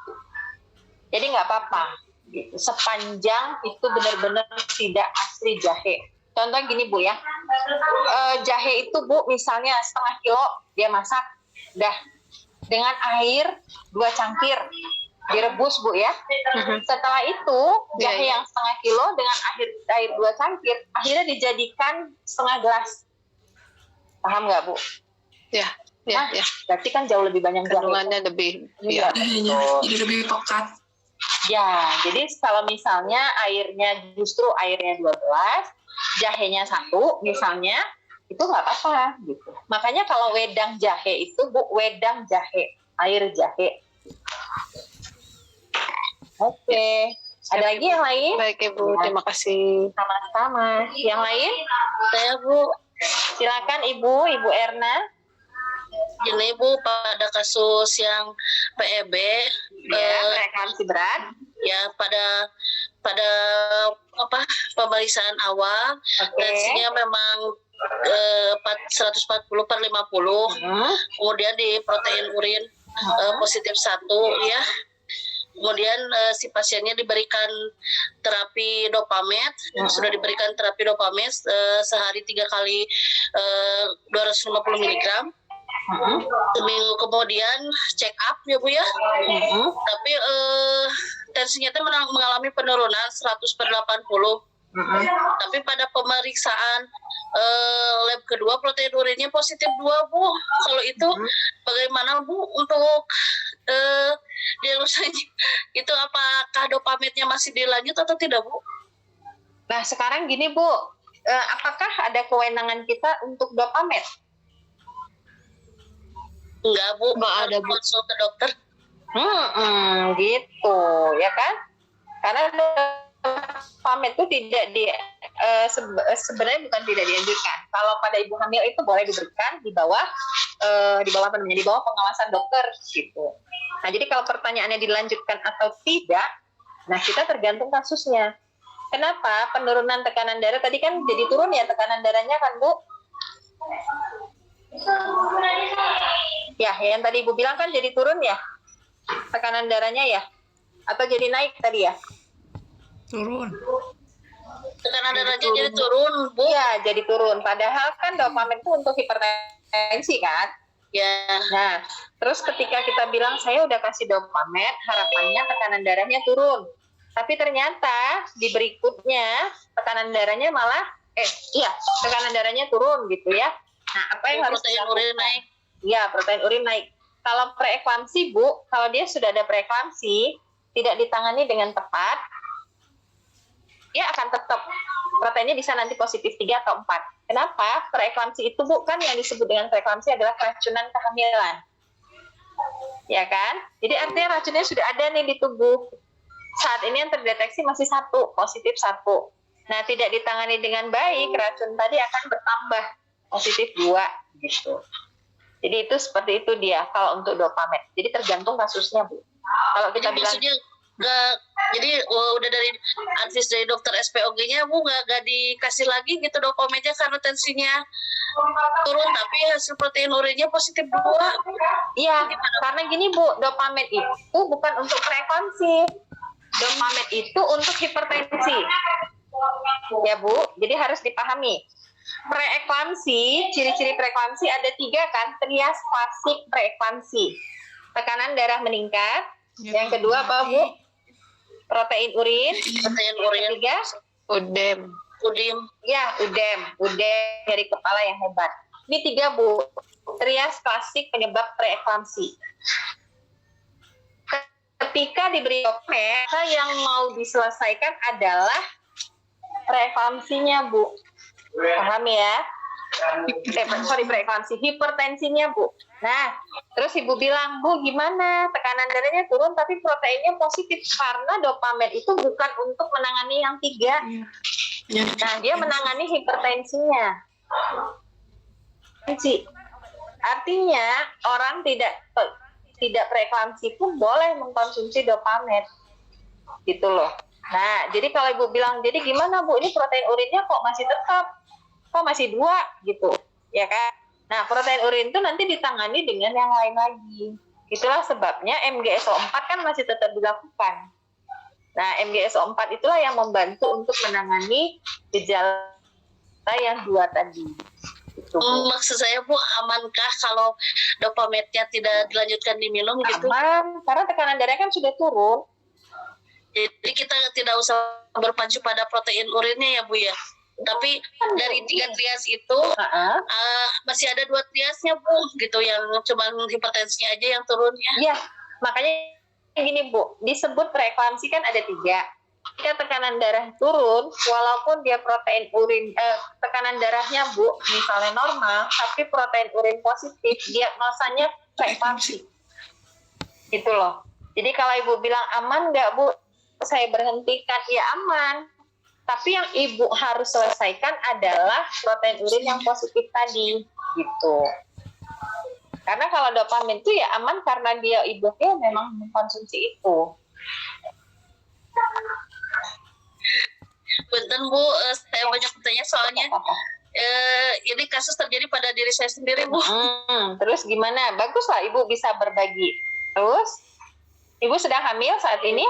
Jadi nggak apa-apa. Gitu. Sepanjang itu benar-benar tidak asli jahe. Contoh gini Bu ya, jahe itu Bu misalnya setengah kilo dia masak, dah dengan air 2 cangkir direbus Bu ya. Setelah itu jahe yang setengah kilo dengan air 2 cangkir akhirnya dijadikan setengah gelas. Paham nggak Bu? Ya. Nah, berarti kan jauh lebih banyak kandungannya lebih. Ya. Jadi lebih pekat. Ya, jadi kalau misalnya justru airnya 12, jahenya 1 misalnya, itu nggak apa-apa gitu. Makanya kalau wedang jahe itu Bu, wedang jahe, air jahe. Oke. Ada lagi yang lain? Baik Ibu, terima kasih. Sama-sama. Yang lain? Saya Bu, Silakan Ibu Erna. ini Bu pada kasus yang PEB, Ya, preeklamsi berat. ya pada pemeriksaan awal, Oke. tensinya memang 140 per 50. Kemudian di protein urin positif 1 ya. Kemudian si pasiennya diberikan terapi Dopamed, sudah diberikan terapi Dopamed sehari 3 kali 250 mg. Seminggu kemudian check up ya Bu ya. Tapi tensinya itu mengalami penurunan 100 per 80. Tapi pada pemeriksaan lab kedua protein urinnya positif 2 Bu. Kalau itu bagaimana Bu untuk diagnosanya? Itu apakah Dopamednya masih dilanjut atau tidak Bu? Nah sekarang gini Bu, apakah ada kewenangan kita untuk Dopamed? Enggak Bu, nggak ada Bu. Konsul ke dokter. Gitu ya kan? Karena Dopamed itu tidak sebenarnya bukan tidak dianjurkan. Kalau pada ibu hamil itu boleh diberikan di bawah apa namanya, di bawah pengawasan dokter gitu. Nah jadi kalau pertanyaannya dilanjutkan atau tidak, nah kita tergantung kasusnya. Kenapa penurunan tekanan darah tadi kan jadi turun ya tekanan darahnya kan Bu? Ya yang tadi Ibu bilang kan jadi turun ya tekanan darahnya ya, atau jadi naik tadi ya? Turun. Tekanan darahnya jadi turun Bu? Iya jadi turun. Padahal kan Dopamed itu untuk hipertensi kan? Ya. Nah, terus ketika kita bilang saya udah kasih Dopamed, harapannya tekanan darahnya turun. Tapi ternyata di berikutnya tekanan darahnya malah tekanan darahnya turun gitu ya. Nah, apa yang harus protein urin naik? Iya, protein urin naik. Kalau preeklamsi Bu, kalau dia sudah ada preeklamsi, tidak ditangani dengan tepat, dia akan tetap proteinnya bisa nanti positif 3 atau 4. Kenapa? Preeklamsi itu Bu, kan yang disebut dengan preeklamsi adalah keracunan kehamilan. Ya kan? Jadi artinya racunnya sudah ada nih di tubuh. Saat ini yang terdeteksi masih 1, positif 1. Nah, tidak ditangani dengan baik, racun tadi akan bertambah, positif 2 gitu. Jadi itu seperti itu dia kalau untuk Dopamed. Jadi tergantung kasusnya Bu. Kalau kita Jadi bilang maksudnya jadi udah dari advis dari dokter SPOG-nya Bu nggak dikasih lagi gitu Dopamednya karena tensinya turun tapi hasil protein urinnya positif 2. iya, karena gini Bu, Dopamed itu bukan untuk preeklamsi. Dopamed itu untuk hipertensi. Ya Bu, jadi harus dipahami. Preeklamsi, ciri-ciri preeklamsi ada 3 kan, trias klasik preeklamsi. Tekanan darah meningkat. Yang kedua apa Bu? Protein urin. Protein urin. Ketiga? Udim. Ya, udem dari kepala yang hebat. Ini 3 Bu, trias klasik penyebab preeklamsi. Ketika diberi Dopamed, yang mau diselesaikan adalah preeklamsinya Bu. Paham ya? Preeklamsi, hipertensinya Bu. Nah, terus Ibu bilang, Bu gimana? Tekanan darahnya turun tapi proteinnya positif. Karena Dopamed itu bukan untuk menangani yang 3. Nah, dia menangani hipertensinya. Artinya, orang tidak preeklamsi pun boleh mengkonsumsi Dopamed. Gitu loh. Nah, jadi kalau Ibu bilang, jadi gimana Bu? Ini protein urinnya kok masih tetap? Kok masih 2 gitu, ya kan? Nah, protein urin itu nanti ditangani dengan yang lain lagi. Itulah sebabnya MGSO4 kan masih tetap dilakukan. Nah, MGSO4 itulah yang membantu untuk menangani gejala yang 2 tadi. Gitu, maksud saya Bu, amankah kalau Dopamednya tidak dilanjutkan diminum gitu? Aman, karena tekanan darahnya kan sudah turun. Jadi kita tidak usah berpacu pada protein urinnya ya Bu ya? Tapi dari 3 trias itu masih ada 2 triasnya Bu gitu yang cuma hipertensinya aja yang turunnya. Iya, makanya gini Bu, disebut preeklamsi kan ada 3. Jika tekanan darah turun, walaupun dia protein urin tekanan darahnya Bu misalnya normal, tapi protein urin positif, diagnosanya preeklamsi. Gitu loh. Jadi kalau Ibu bilang aman nggak Bu, saya berhentikan, ya aman. Tapi yang Ibu harus selesaikan adalah protein urin yang positif tadi, gitu. Karena kalau Dopamed itu ya aman karena dia ibunya memang mengkonsumsi itu. Punten Bu, saya banyak bertanya soalnya ini kasus terjadi pada diri saya sendiri, Bu. Terus gimana? Baguslah Ibu bisa berbagi. Terus, Ibu sedang hamil saat ini?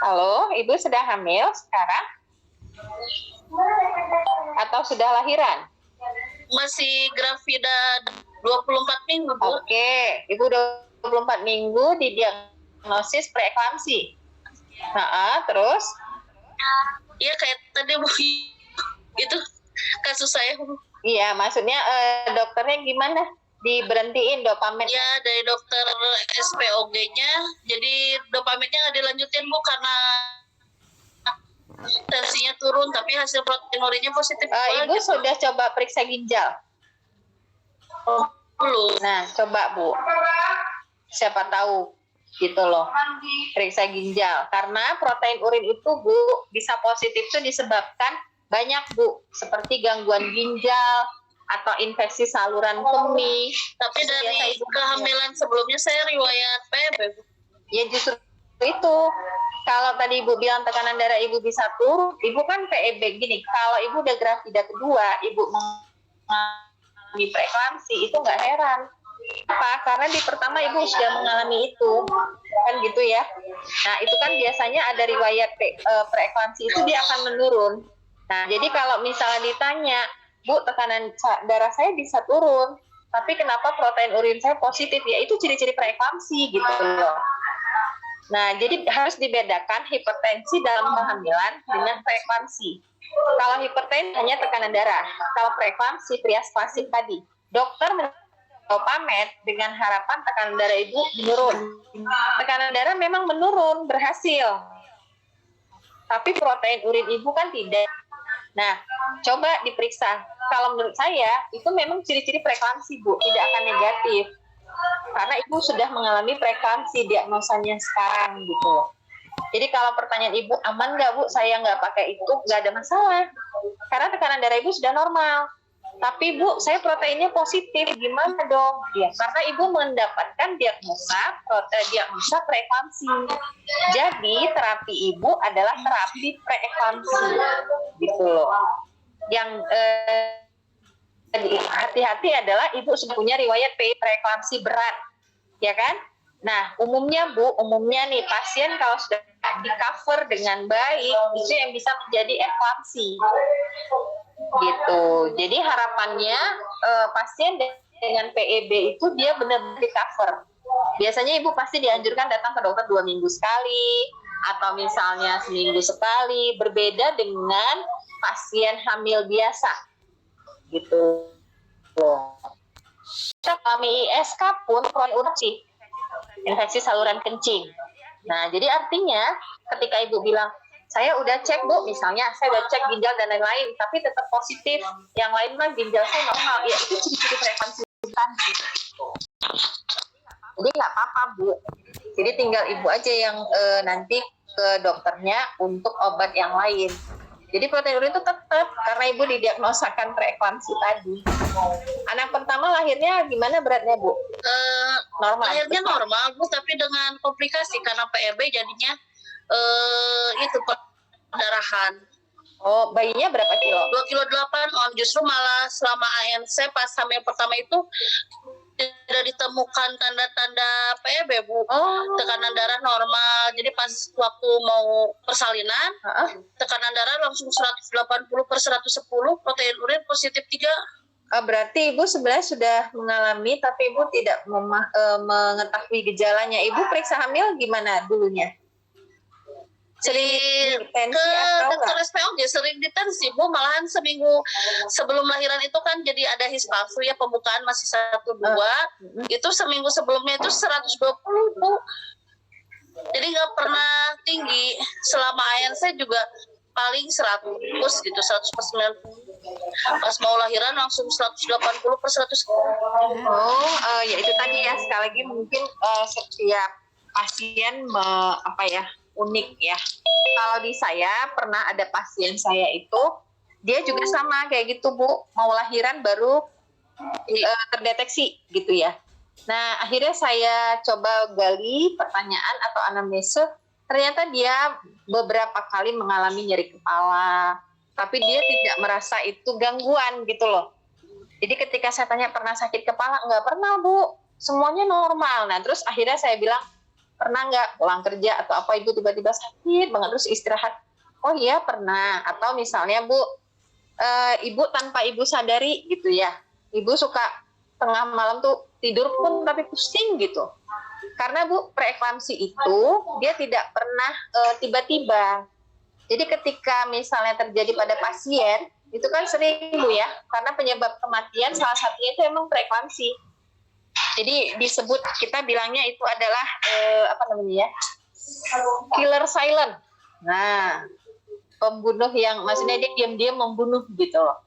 Halo, Ibu sedang hamil sekarang? Atau sudah lahiran? Masih gravida 24 minggu, Bu. Oke, Ibu 24 minggu didiagnosis preeklamsi. Terus? Iya, kayak tadi, Bu. Itu kasus saya, Bu. Iya, maksudnya dokternya gimana? Diberhentiin dopamine? Ya, dari dokter SPOG-nya, jadi dopamennya nggak dilanjutin, Bu, karena tensinya turun, tapi hasil protein urinnya positif. Ibu sudah coba periksa ginjal? Belum. Nah, coba Bu. Siapa tahu gitu loh. Periksa ginjal. Karena protein urin itu, Bu, bisa positif itu disebabkan banyak, Bu. Seperti gangguan ginjal atau infeksi saluran kemih. Tapi dari kehamilan sebelumnya saya riwayat PB, Bu. Ya justru itu. Kalau tadi Ibu bilang tekanan darah Ibu bisa turun, Ibu kan PEB gini. Kalau Ibu udah gravida kedua, Ibu mengalami preeklamsi, itu nggak heran. Apa? Karena di pertama Ibu sudah mengalami itu, kan gitu ya. Nah itu kan biasanya ada riwayat preeklamsi itu dia akan menurun. Nah jadi kalau misalnya ditanya, Bu tekanan darah saya bisa turun, tapi kenapa protein urin saya positif? Ya itu ciri-ciri preeklamsi gitu loh. Nah, jadi harus dibedakan hipertensi dalam kehamilan dengan preeklamsi. Kalau hipertensi hanya tekanan darah. Kalau preeklamsi trias-pasif tadi. Dokter dopamen dengan harapan tekanan darah Ibu menurun. Tekanan darah memang menurun, berhasil. Tapi protein urin Ibu kan tidak. Nah, coba diperiksa. Kalau menurut saya, itu memang ciri-ciri preeklamsi, Bu. Tidak akan negatif. Karena Ibu sudah mengalami preeklamsi diagnosanya sekarang gitu. Jadi kalau pertanyaan Ibu, aman nggak Bu? Saya nggak pakai itu, nggak ada masalah. Karena tekanan darah Ibu sudah normal. Tapi Bu, saya proteinnya positif, gimana dong? Ya, karena Ibu mendapatkan diagnosa preeklamsi. Jadi terapi Ibu adalah terapi preeklamsi, gitu loh. Yang hati-hati adalah Ibu sudah punya riwayat preeklamsi berat, ya kan? Nah, umumnya nih pasien kalau sudah di cover dengan baik, itu yang bisa menjadi eklamsi, gitu. Jadi harapannya pasien dengan PEB itu dia benar-benar di cover. Biasanya Ibu pasti dianjurkan datang ke dokter 2 minggu sekali, atau misalnya seminggu sekali, berbeda dengan pasien hamil biasa. Gitu. Kami ISK pun infeksi saluran kencing. Nah, jadi artinya ketika Ibu bilang, saya udah cek Bu, misalnya saya udah cek ginjal dan lain-lain, tapi tetap positif, yang lain mah ginjal saya normal, ya itu ciri-ciri preeklamsi. Jadi nggak apa-apa Bu. Jadi tinggal Ibu aja yang nanti ke dokternya untuk obat yang lain. Jadi protein urin itu tetap karena Ibu didiagnosakan preeklamsi tadi. Anak pertama lahirnya gimana beratnya Bu? Normal. Lahirnya normal Bu, tapi dengan komplikasi karena PEB jadinya itu perdarahan. Oh, bayinya berapa kilo? 2,8 kg. Justru malah selama ANC pas hamil pertama itu tidak ditemukan tanda-tanda PEB Bu. Tekanan darah normal. Jadi pas waktu mau persalinan, tekanan darah langsung 180/110, protein urin positif 3. Berarti Ibu sebenarnya sudah mengalami, tapi Ibu tidak mengetahui gejalanya. Ibu periksa hamil gimana dulunya? Sering tensi ke atau dokter SPOG sering ditensi Bu, malahan seminggu sebelum lahiran itu kan jadi ada his palsu ya, pembukaan masih 1,2, itu seminggu sebelumnya itu 120 Bu, jadi nggak pernah tinggi. Selama ANC juga paling 100 gitu, 190. Pas mau lahiran langsung 180/110. Ya itu tadi ya, sekali lagi mungkin setiap pasien unik ya. Kalau di saya pernah ada pasien saya itu dia juga sama kayak gitu Bu, mau lahiran baru terdeteksi gitu ya. Nah akhirnya saya coba gali pertanyaan atau anamnesa, ternyata dia beberapa kali mengalami nyeri kepala, tapi dia tidak merasa itu gangguan gitu loh. Jadi ketika saya tanya pernah sakit kepala, nggak pernah Bu, semuanya normal. Nah terus akhirnya saya bilang, pernah nggak pulang kerja atau apa ibu tiba-tiba sakit banget terus istirahat? Oh iya pernah. Atau misalnya Bu, ibu tanpa ibu sadari gitu ya, ibu suka tengah malam tuh tidur pun tapi pusing gitu. Karena Bu, preeklamsi itu dia tidak pernah tiba-tiba. Jadi ketika misalnya terjadi pada pasien, itu kan sering Bu ya, karena penyebab kematian salah satunya itu emang preeklamsi. Jadi disebut, kita bilangnya itu adalah killer silent. Nah, pembunuh yang maksudnya dia diam-diam membunuh gitu loh.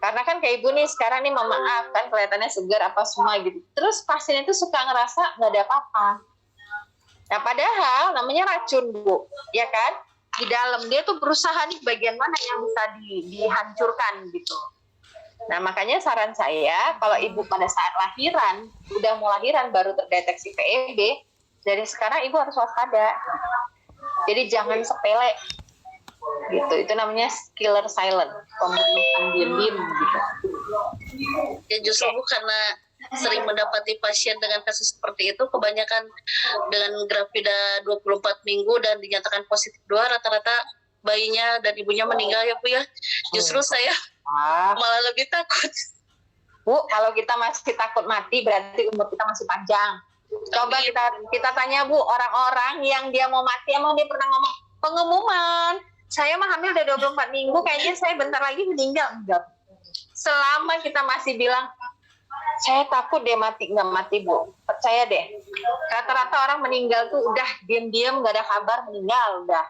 Karena kan kayak ibu nih sekarang nih memaaf kan kelihatannya segar apa semua gitu. Terus pasien itu suka ngerasa nggak ada apa-apa. Nah padahal namanya racun Bu, ya kan? Di dalam dia tuh berusaha nih bagian mana yang bisa dihancurkan gitu. Nah makanya saran saya kalau ibu pada saat lahiran, udah mau lahiran baru terdeteksi PEB, dari sekarang ibu harus waspada. Jadi jangan sepele gitu. Itu namanya killer silent, pembunuhan diam-diam gitu. Ya justru Bu, karena sering mendapati pasien dengan kasus seperti itu, kebanyakan dengan grafida 24 minggu dan dinyatakan positif 2, rata-rata bayinya dan ibunya meninggal ya Bu ya. Justru saya malah lebih takut. Bu, kalau kita masih takut mati berarti umur kita masih panjang. Coba kita tanya Bu, orang-orang yang dia mau mati emang dia pernah ngomong pengumuman, saya mah hamil udah 24 minggu, kayaknya saya bentar lagi meninggal. Enggak. Selama kita masih bilang saya takut deh mati, nggak mati Bu, percaya deh. Rata-rata orang meninggal tuh udah diam-diam nggak ada kabar meninggal udah.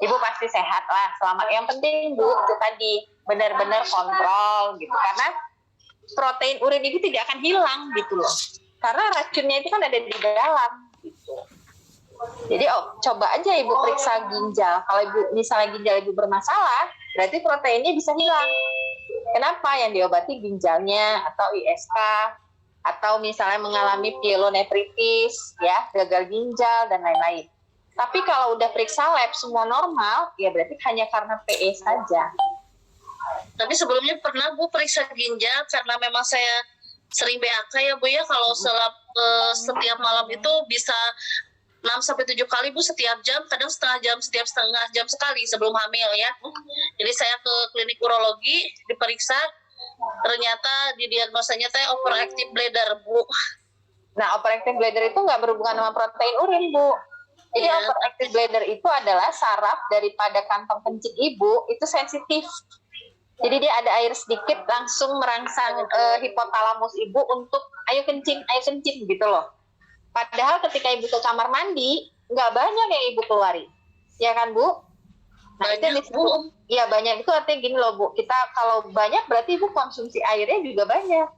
Ibu pasti sehat lah, selamat. Yang penting Bu itu tadi benar-benar kontrol gitu, karena protein urin itu tidak akan hilang gitu loh, karena racunnya itu kan ada di dalam gitu. Jadi coba aja ibu periksa ginjal. Kalau ibu misalnya ginjal ibu bermasalah, berarti proteinnya bisa hilang. Kenapa? Yang diobati ginjalnya atau ISK, atau misalnya mengalami pyelonefritis, ya, gagal ginjal dan lain-lain. Tapi kalau udah periksa lab semua normal, ya berarti hanya karena PE saja. Tapi sebelumnya pernah Bu periksa ginjal karena memang saya sering BAK ya Bu ya, kalau setiap malam itu bisa 6-7 kali Bu setiap jam, kadang setengah jam sekali sebelum hamil ya. Jadi saya ke klinik urologi diperiksa, ternyata didiagnosanya overactive bladder Bu. Nah overactive bladder itu nggak berhubungan sama protein urin Bu. Jadi overactive bladder itu adalah saraf daripada kantong kencing ibu itu sensitif. Jadi dia ada air sedikit langsung merangsang hipotalamus ibu untuk ayo kencing gitu loh. Padahal ketika ibu ke kamar mandi nggak banyak yang ibu keluarin, ya kan Bu? Nah banyak, itu Bu. Iya banyak, itu artinya gini loh Bu. Kita kalau banyak berarti ibu konsumsi airnya juga banyak.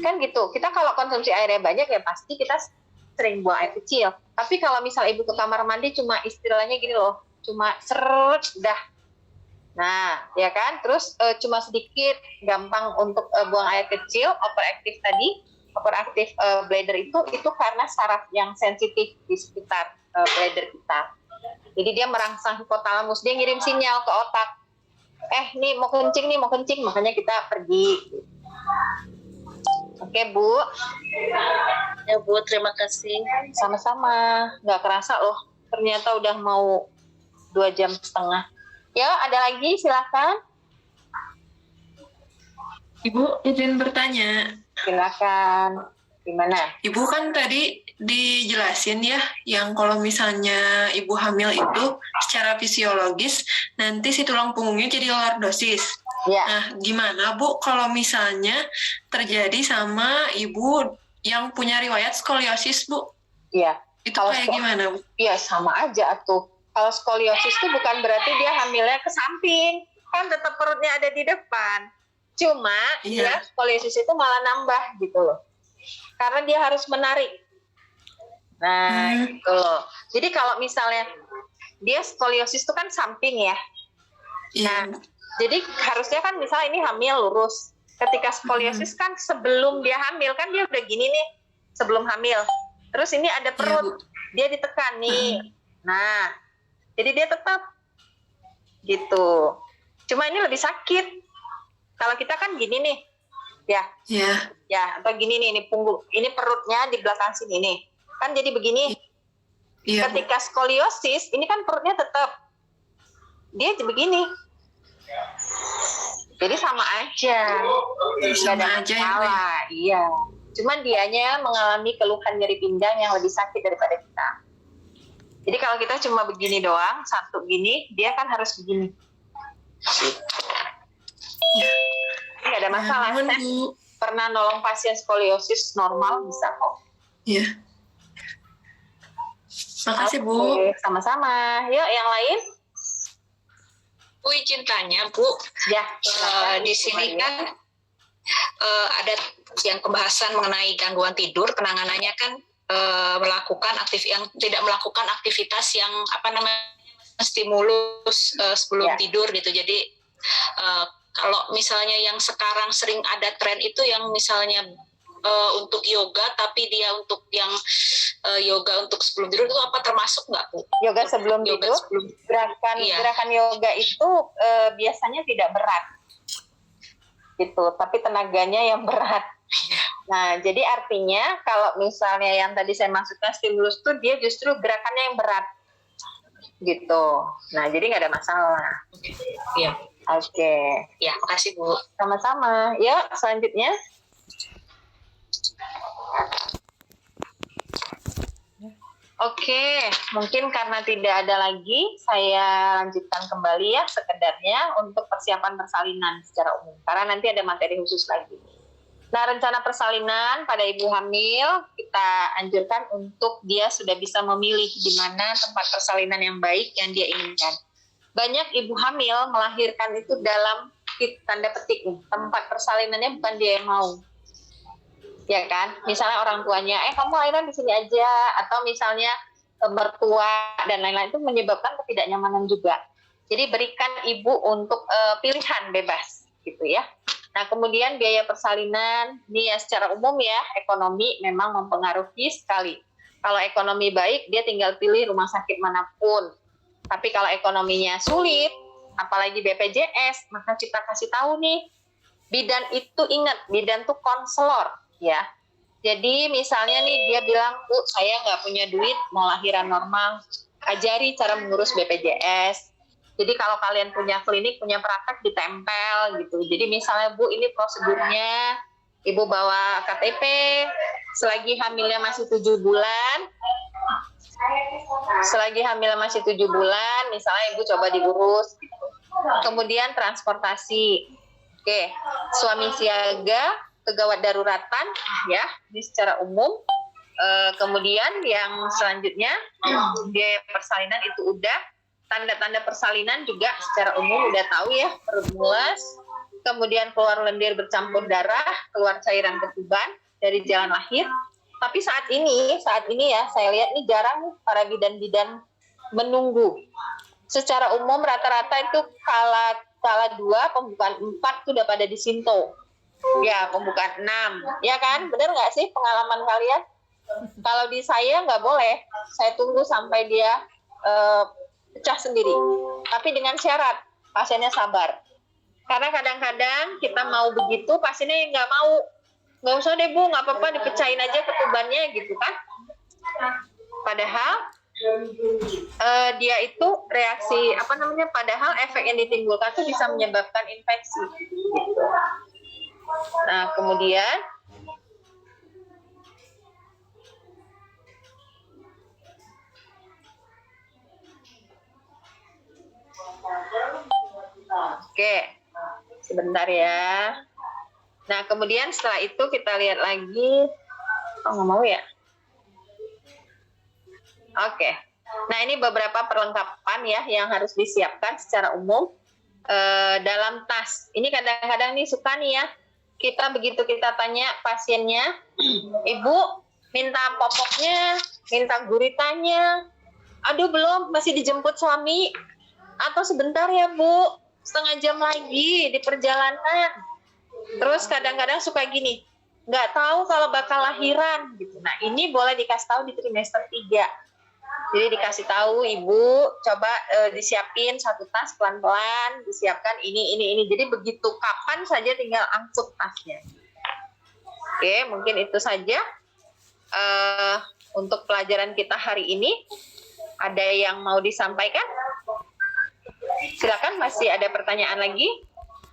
Kan gitu. Kita kalau konsumsi airnya banyak ya pasti kita sering buang air kecil. Tapi kalau misal ibu ke kamar mandi cuma istilahnya gini loh, cuma seret dah. Nah, ya kan? Terus cuma sedikit, gampang untuk buang air kecil, overactive tadi, overactive bladder itu karena saraf yang sensitif di sekitar bladder kita. Jadi dia merangsang hipotalamus, dia ngirim sinyal ke otak. Nih mau kencing, makanya kita pergi. Oke Bu. Ya Bu, terima kasih. Sama-sama, nggak kerasa loh. Ternyata udah mau 2,5 jam. Ya, ada lagi silakan. Ibu izin bertanya. Silakan. Gimana? Ibu kan tadi dijelasin ya, yang kalau misalnya ibu hamil itu secara fisiologis nanti si tulang punggungnya jadi lordosis. Ya. Nah, gimana Bu kalau misalnya terjadi sama ibu yang punya riwayat skoliosis Bu? Iya. Itu kayak gimana Bu? Iya, sama aja tuh. Kalau skoliosis itu bukan berarti dia hamilnya ke samping, kan tetap perutnya ada di depan. Cuma ya skoliosis itu malah nambah gitu loh. Karena dia harus menarik. Nah, gitu loh. Jadi kalau misalnya dia skoliosis itu kan samping ya. Nah, jadi harusnya kan misalnya ini hamil lurus. Ketika skoliosis kan sebelum dia hamil kan dia udah gini nih sebelum hamil. Terus ini ada perut. dia ditekan nih. Nah, jadi dia tetap gitu. Cuma ini lebih sakit. Kalau kita kan gini nih, ya, atau gini nih, ini punggung, ini perutnya di belakang sini nih, kan jadi begini. Iya. Ketika skoliosis, ini kan perutnya tetap, dia begini. Jadi sama aja, nggak ada aja ya, Bu, ya. masalah. Iya. Cuman dianya mengalami keluhan nyeri pinggang yang lebih sakit daripada kita. Jadi kalau kita cuma begini doang, satu gini, dia kan harus begini. Nggak ada masalah. Ya ampun, Saya Bu. pernah nolong pasien skoliosis normal, bisa kok. Iya. Makasih, Bu. Oke, sama-sama. Yuk, yang lain? Bu, izin tanya, Bu. Ya, Di sini kan ada yang pembahasan mengenai gangguan tidur, penanganannya kan melakukan yang tidak melakukan aktivitas yang stimulus sebelum tidur gitu. Jadi kalau misalnya yang sekarang sering ada tren itu yang misalnya untuk yoga, tapi dia untuk yang yoga untuk sebelum tidur itu apa termasuk nggak, Bu? Yoga sebelum tidur, gerakan yoga itu biasanya tidak berat, gitu. Tapi tenaganya yang berat. Nah, jadi artinya kalau misalnya yang tadi saya maksudkan stimulus itu dia justru gerakannya yang berat, gitu. Nah, jadi nggak ada masalah. Iya. Oke. Ya, makasih, Bu. Sama-sama. Yuk, selanjutnya. Oke, mungkin karena tidak ada lagi, saya lanjutkan kembali ya sekedarnya untuk persiapan persalinan secara umum. Karena nanti ada materi khusus lagi. Nah, rencana persalinan pada ibu hamil, kita anjurkan untuk dia sudah bisa memilih di mana tempat persalinan yang baik yang dia inginkan. Banyak ibu hamil melahirkan itu dalam tanda petik, tempat persalinannya bukan dia yang mau. Ya kan, misalnya orang tuanya, kamu lahiran di sini aja, atau misalnya mertua dan lain-lain, itu menyebabkan ketidaknyamanan juga. Jadi berikan ibu untuk pilihan bebas, gitu ya. Nah, kemudian biaya persalinan, ini ya secara umum ya, ekonomi memang mempengaruhi sekali. Kalau ekonomi baik, dia tinggal pilih rumah sakit manapun. Tapi kalau ekonominya sulit, apalagi BPJS, maka kita kasih tahu nih, bidan itu ingat, bidan tuh konselor. Ya, jadi misalnya nih dia bilang, Bu, saya nggak punya duit, mau lahiran normal, ajari cara mengurus BPJS. Jadi kalau kalian punya klinik, punya praktek, ditempel gitu. Jadi misalnya, Bu, ini prosedurnya, Ibu bawa KTP, selagi hamilnya masih 7 bulan, misalnya Ibu coba diurus. Gitu. Kemudian transportasi, oke, suami siaga, kegawat daruratan ya, ini secara umum. Kemudian yang selanjutnya biaya persalinan itu udah, tanda-tanda persalinan juga secara umum udah tahu ya, perut mulas, kemudian keluar lendir bercampur darah, keluar cairan ketuban dari jalan lahir. Tapi saat ini ya saya lihat nih jarang para bidan-bidan menunggu. Secara umum rata-rata itu kala 2 pembukaan 4 itu udah pada disinto. Ya, pembukaan 6. Ya kan? Benar nggak sih pengalaman kalian? Kalau di saya nggak boleh. Saya tunggu sampai dia pecah sendiri. Tapi dengan syarat, pasiennya sabar. Karena kadang-kadang kita mau begitu, pasiennya nggak mau. Nggak usah deh, Bu, nggak apa-apa, dipecahin aja ketubannya gitu kan. Padahal dia itu reaksi, padahal efek yang ditimbulkan itu bisa menyebabkan infeksi. Gitu. Nah, kemudian oke, sebentar ya. Nah, kemudian setelah itu kita lihat lagi. Nggak mau ya? Oke. Nah, ini beberapa perlengkapan ya yang harus disiapkan secara umum dalam tas. Ini kadang-kadang nih suka nih ya, kita begitu kita tanya pasiennya, Ibu minta popoknya, minta guritanya, aduh belum, masih dijemput suami, atau sebentar ya Bu, setengah jam lagi di perjalanan. Terus kadang-kadang suka gini, nggak tahu kalau bakal lahiran gitu. Nah, ini boleh dikasih tahu di trimester 3. Jadi dikasih tahu ibu, coba disiapin satu tas pelan-pelan, disiapkan ini. Jadi begitu kapan saja tinggal angkut tasnya. Oke, mungkin itu saja untuk pelajaran kita hari ini. Ada yang mau disampaikan? Silakan, masih ada pertanyaan lagi?